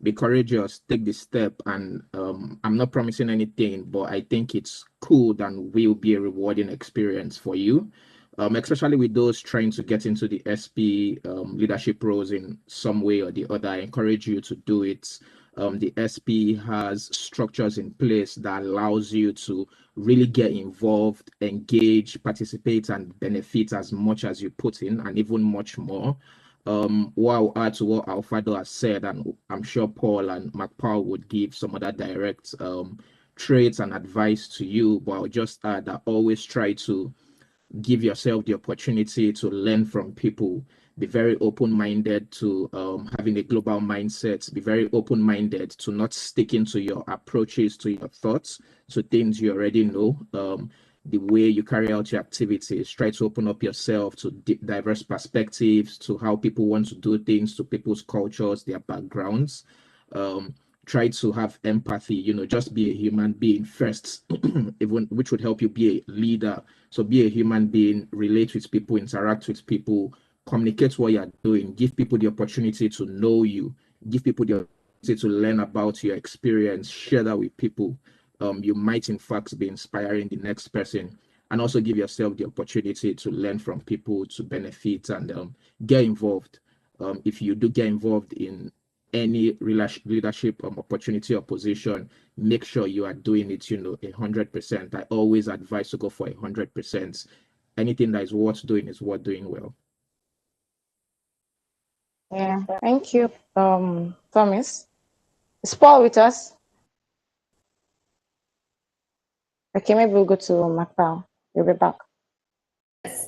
Be courageous, take the step, and I'm not promising anything, but I think it's cool and will be a rewarding experience for you. Especially with those trying to get into the SP leadership roles in some way or the other. I encourage you to do it. The SP has structures in place that allows you to really get involved, engage, participate, and benefit as much as you put in, and even much more. What I'll add to what Alfado has said, and I'm sure Paul and McPaul would give some other direct traits and advice to you, but I'll just add that always try to give yourself the opportunity to learn from people. Be very open-minded to having a global mindset. Be very open-minded to not sticking to your approaches, to your thoughts, to things you already know. The way you carry out your activities, try to open up yourself to diverse perspectives, to how people want to do things, to people's cultures, their backgrounds. Try to have empathy, just be a human being first, even, which would help you be a leader. So be a human being, relate with people, interact with people, communicate what you're doing, give people the opportunity to know you, give people the opportunity to learn about your experience, share that with people. You might in fact be inspiring the next person, and also give yourself the opportunity to learn from people, to benefit, and get involved. If you do get involved in any leadership opportunity or position, make sure you are doing it 100%. I always advise to go for 100%. Anything that is worth doing is worth doing well. Yeah, thank you, Promise. Is Paul with us? Okay, maybe we'll go to McPaul. You'll be back. Yes.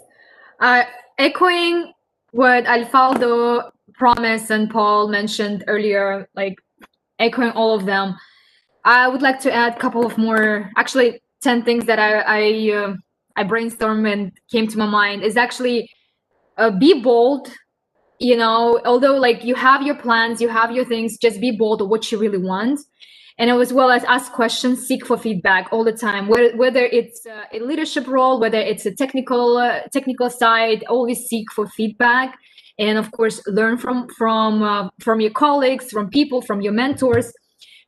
Echoing what Alfaldo, Promise, and Paul mentioned earlier, like echoing all of them, I would like to add a couple of more, actually 10 things that I brainstormed and came to my mind. Is actually be bold. Although like you have your plans, you have your things, just be bold of what you really want. And as well as ask questions, seek for feedback all the time, whether it's a leadership role, whether it's a technical side, always seek for feedback. And of course, learn from your colleagues, from people, from your mentors.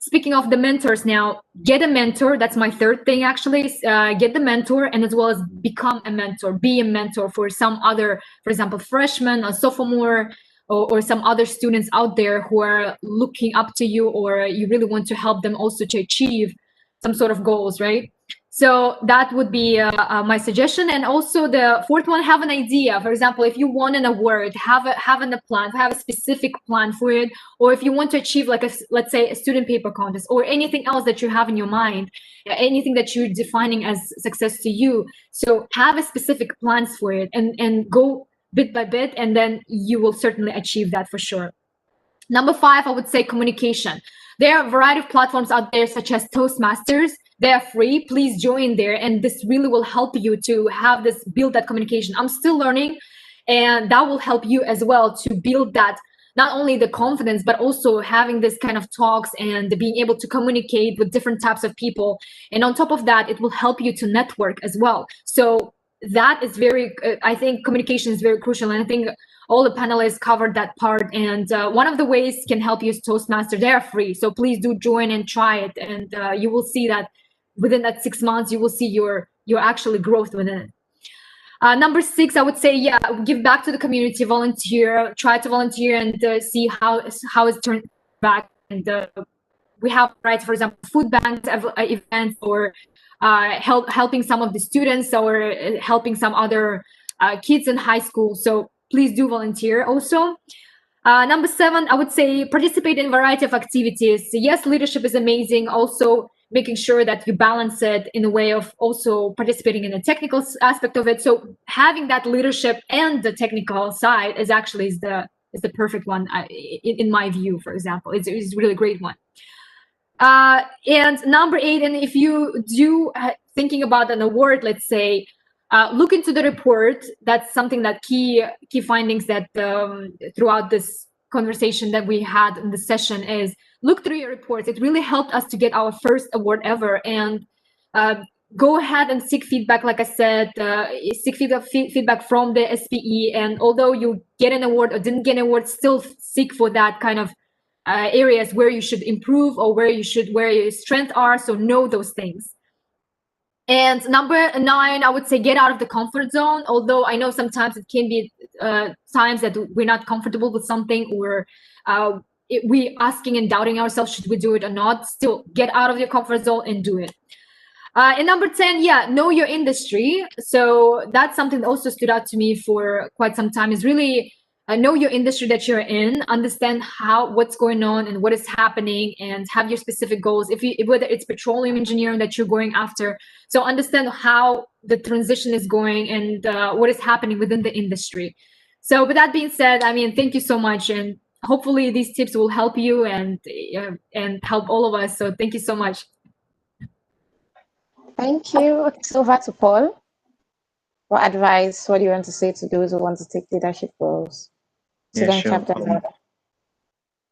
Speaking of the mentors now, get a mentor. That's my third thing, actually. Get the mentor, and as well as become a mentor. Be a mentor for some other, for example, freshman or sophomore, or some other students out there who are looking up to you, or you really want to help them also to achieve some sort of goals, right? So that would be my suggestion. And also the fourth one, have an idea. For example, if you want an award, have a plan, have a specific plan for it. Or if you want to achieve like let's say a student paper contest or anything else that you have in your mind, anything that you're defining as success to you. So have a specific plans for it and go bit by bit, and then you will certainly achieve that for sure. Number 5, I would say communication. There are a variety of platforms out there such as Toastmasters. They are free. Please join there, and this really will help you to build that communication. I'm still learning, and that will help you as well to build that, not only the confidence, but also having this kind of talks and being able to communicate with different types of people. And on top of that, it will help you to network as well. So that is I think communication is very crucial, and I think all the panelists covered that part. And one of the ways can help you is Toastmaster. They're free, so please do join and try it, and you will see that within that 6 months you will see your actually growth within it. Number 6, I would say, give back to the community, volunteer, try to volunteer, and see how it's turned back. And we have, right, for example, food bank events, or helping some of the students, or helping some other kids in high school. So please do volunteer also. Number 7, I would say participate in a variety of activities. Yes, leadership is amazing. Also making sure that you balance it in a way of also participating in the technical aspect of it. So having that leadership and the technical side is actually the perfect one, in my view. For example, it's a really great one. And number 8, and if you do thinking about an award, let's say, look into the report. That's something that key findings that throughout this conversation that we had in the session is look through your reports. It really helped us to get our first award ever, and go ahead and seek feedback. Like I said, seek feedback from the SPE, and although you get an award or didn't get an award, still seek for that kind of areas where you should improve or where your strengths are. So know those things. And number 9, I would say get out of the comfort zone. Although I know sometimes it can be times that we're not comfortable with something, or we asking and doubting ourselves, should we do it or not? Still, get out of your comfort zone and do it. And number 10, know your industry. So that's something that also stood out to me for quite some time, is really know your industry that you're in, understand what's going on and what is happening, and have your specific goals. Whether it's petroleum engineering that you're going after, so understand how the transition is going and what is happening within the industry. So with that being said, I mean, thank you so much, and hopefully these tips will help you and help all of us. So thank you so much. Thank you. Okay, so over to Paul. What advice, what do you want to say to those who want to take leadership roles? Student chapter.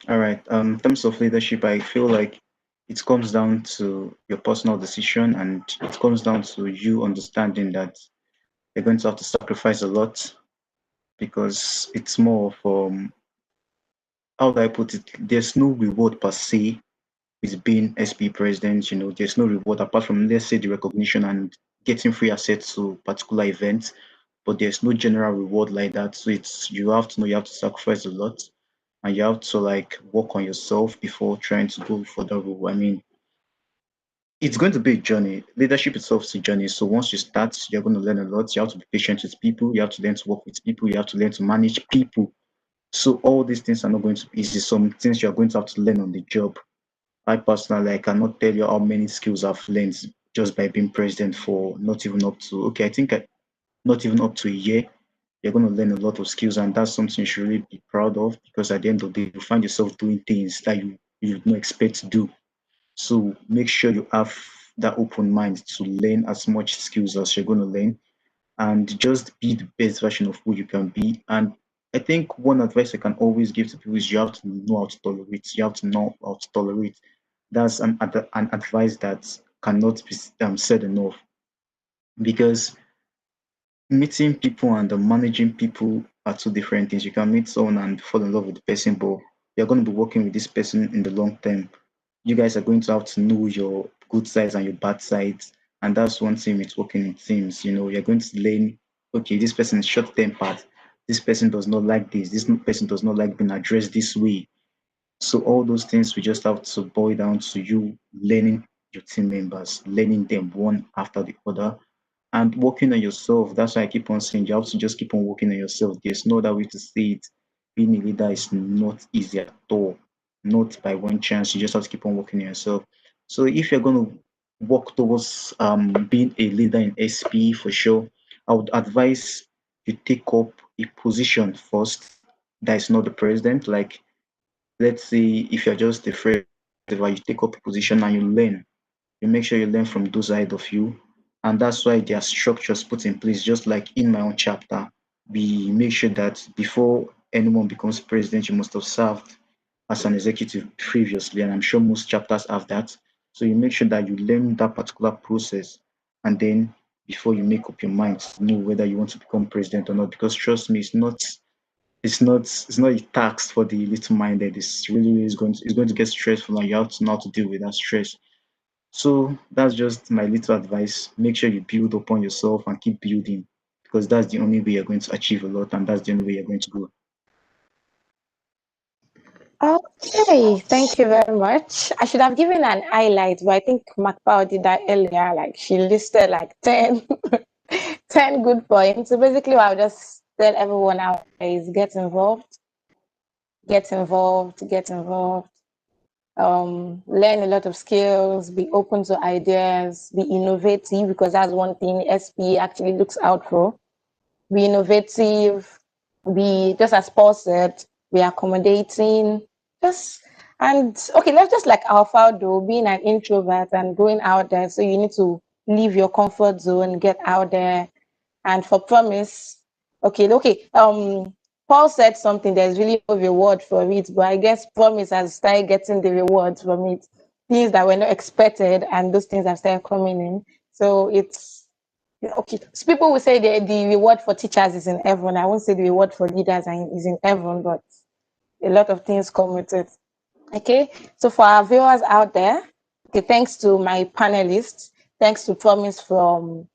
All right. In terms of leadership, I feel like it comes down to your personal decision, and it comes down to you understanding that you're going to have to sacrifice a lot, because it's more from, how do I put it? There's no reward per se with being SPE president. You know, there's no reward apart from, let's say, the recognition and getting free access to particular events, but there's no general reward like that. So you have to know you have to sacrifice a lot, and you have to like work on yourself before trying to go for the role. I mean, it's going to be a journey. Leadership itself is a journey. So once you start, you're going to learn a lot. You have to be patient with people. You have to learn to work with people. You have to learn to manage people. So all these things are not going to be easy. Some things you're going to have to learn on the job. I personally, I cannot tell you how many skills I've learned just by being president for not even up to, not even up to a year. You're going to learn a lot of skills, and that's something you should really be proud of, because at the end of the day, you find yourself doing things that you did not expect to do. So make sure you have that open mind to learn as much skills as you're going to learn, and just be the best version of who you can be. And I think one advice I can always give to people is you have to know how to tolerate. You have to know how to tolerate. That's an advice that cannot be said enough, because meeting people and managing people are two different things. You can meet someone and fall in love with the person, but you're going to be working with this person in the long term. You guys are going to have to know your good sides and your bad sides, and that's one thing with working in teams. You know, you're going to learn, okay, this person is short-tempered, this person does not like this person does not like being addressed this way. So all those things, we just have to boil down to you learning your team members, learning them one after the other, and working on yourself. That's why I keep on saying you have to just keep on working on yourself. There's no other way to say it. Being a leader is not easy at all. Not by one chance. You just have to keep on working on yourself. So if you're going to work towards being a leader in SPE, for sure, I would advise you take up a position first that is not the president. Like, let's say if you're just a friend, you take up a position and you learn. You make sure you learn from those ahead of you. And that's why there are structures put in place. Just like in my own chapter, we make sure that before anyone becomes president, you must have served as an executive previously. And I'm sure most chapters have that. So you make sure that you learn that particular process. And then before you make up your mind to know whether you want to become president or not, because trust me, it's not a tax for the little-minded. It's really going to get stressful, and you have to know how to deal with that stress. So that's just my little advice. Make sure you build upon yourself and keep building, because that's the only way you're going to achieve a lot, and that's the only way you're going to grow. Okay, thank you very much. I should have given an highlight, but I think Makpao did that earlier. Like, she listed like 10, 10 good points. So basically, what I'll just tell everyone out is get involved, get involved, get involved. Learn a lot of skills, be open to ideas, be innovative, because that's one thing SPE actually looks out for. Be innovative, be, just as Paul said, be accommodating. Okay, let's just like Alfredo, being an introvert and going out there. So you need to leave your comfort zone, get out there, And for promise, okay. Paul said something, there's really no reward for it, but I guess promise has started getting the rewards from it. Things that were not expected, and those things have started coming in. So it's okay. So people will say the reward for teachers is in heaven. I won't say the reward for leaders is in heaven, but a lot of things come with it. Okay, so for our viewers out there, okay, thanks to my panelists, thanks to Promise from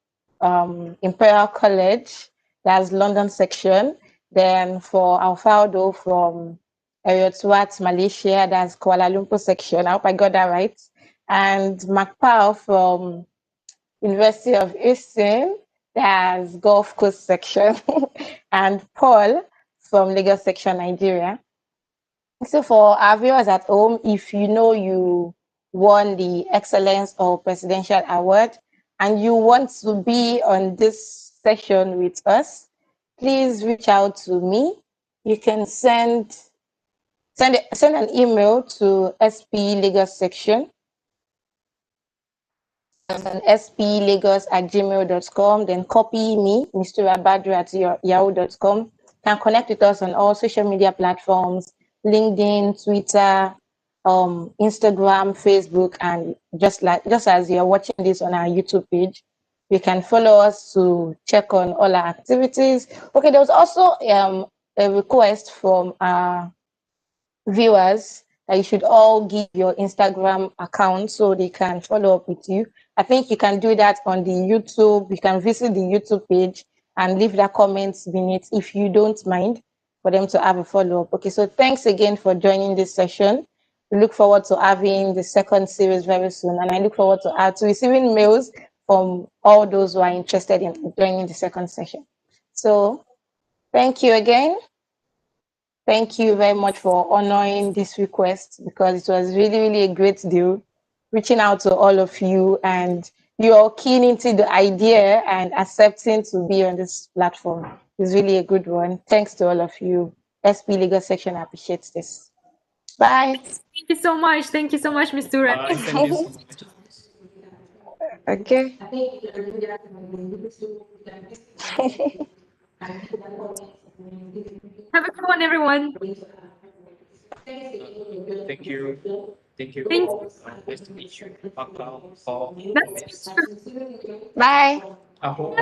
Imperial College, that's London section. Then for Alfaldo from Eriotuat, Malaysia, that's Kuala Lumpur section. I hope I got that right. And Macpao from University of Houston, that's Gulf Coast section. And Paul from Lagos section, Nigeria. So for our viewers at home, if you know you won the Excellence or Presidential Award and you want to be on this session with us, please reach out to me. You can send an email to SPE Lagos Section and spelagos@gmail.com. Then copy me, Mr. Abadru at yahoo.com. Can connect with us on all social media platforms, LinkedIn, Twitter, Instagram, Facebook, and just as you're watching this on our YouTube page, you can follow us to check on all our activities. Okay, there was also a request from our viewers that you should all give your Instagram account so they can follow up with you. I think you can do that on the YouTube. You can visit the YouTube page and leave their comments beneath if you don't mind for them to have a follow-up. Okay, so thanks again for joining this session. We look forward to having the second series very soon, and I look forward to receiving mails from all those who are interested in joining the second session. So thank you again. Thank you very much for honoring this request, because it was really, really a great deal reaching out to all of you, and you're keen into the idea and accepting to be on this platform. It's really a good one. Thanks to all of you. SPE Lagos Section appreciates this. Bye. Thank you so much. Thank you so much, Mr. Bye. Thank you so much. Okay. Have a good one, everyone. Thank you. Thank you. Thank Nice to meet you. Paul. That's Bye. I hope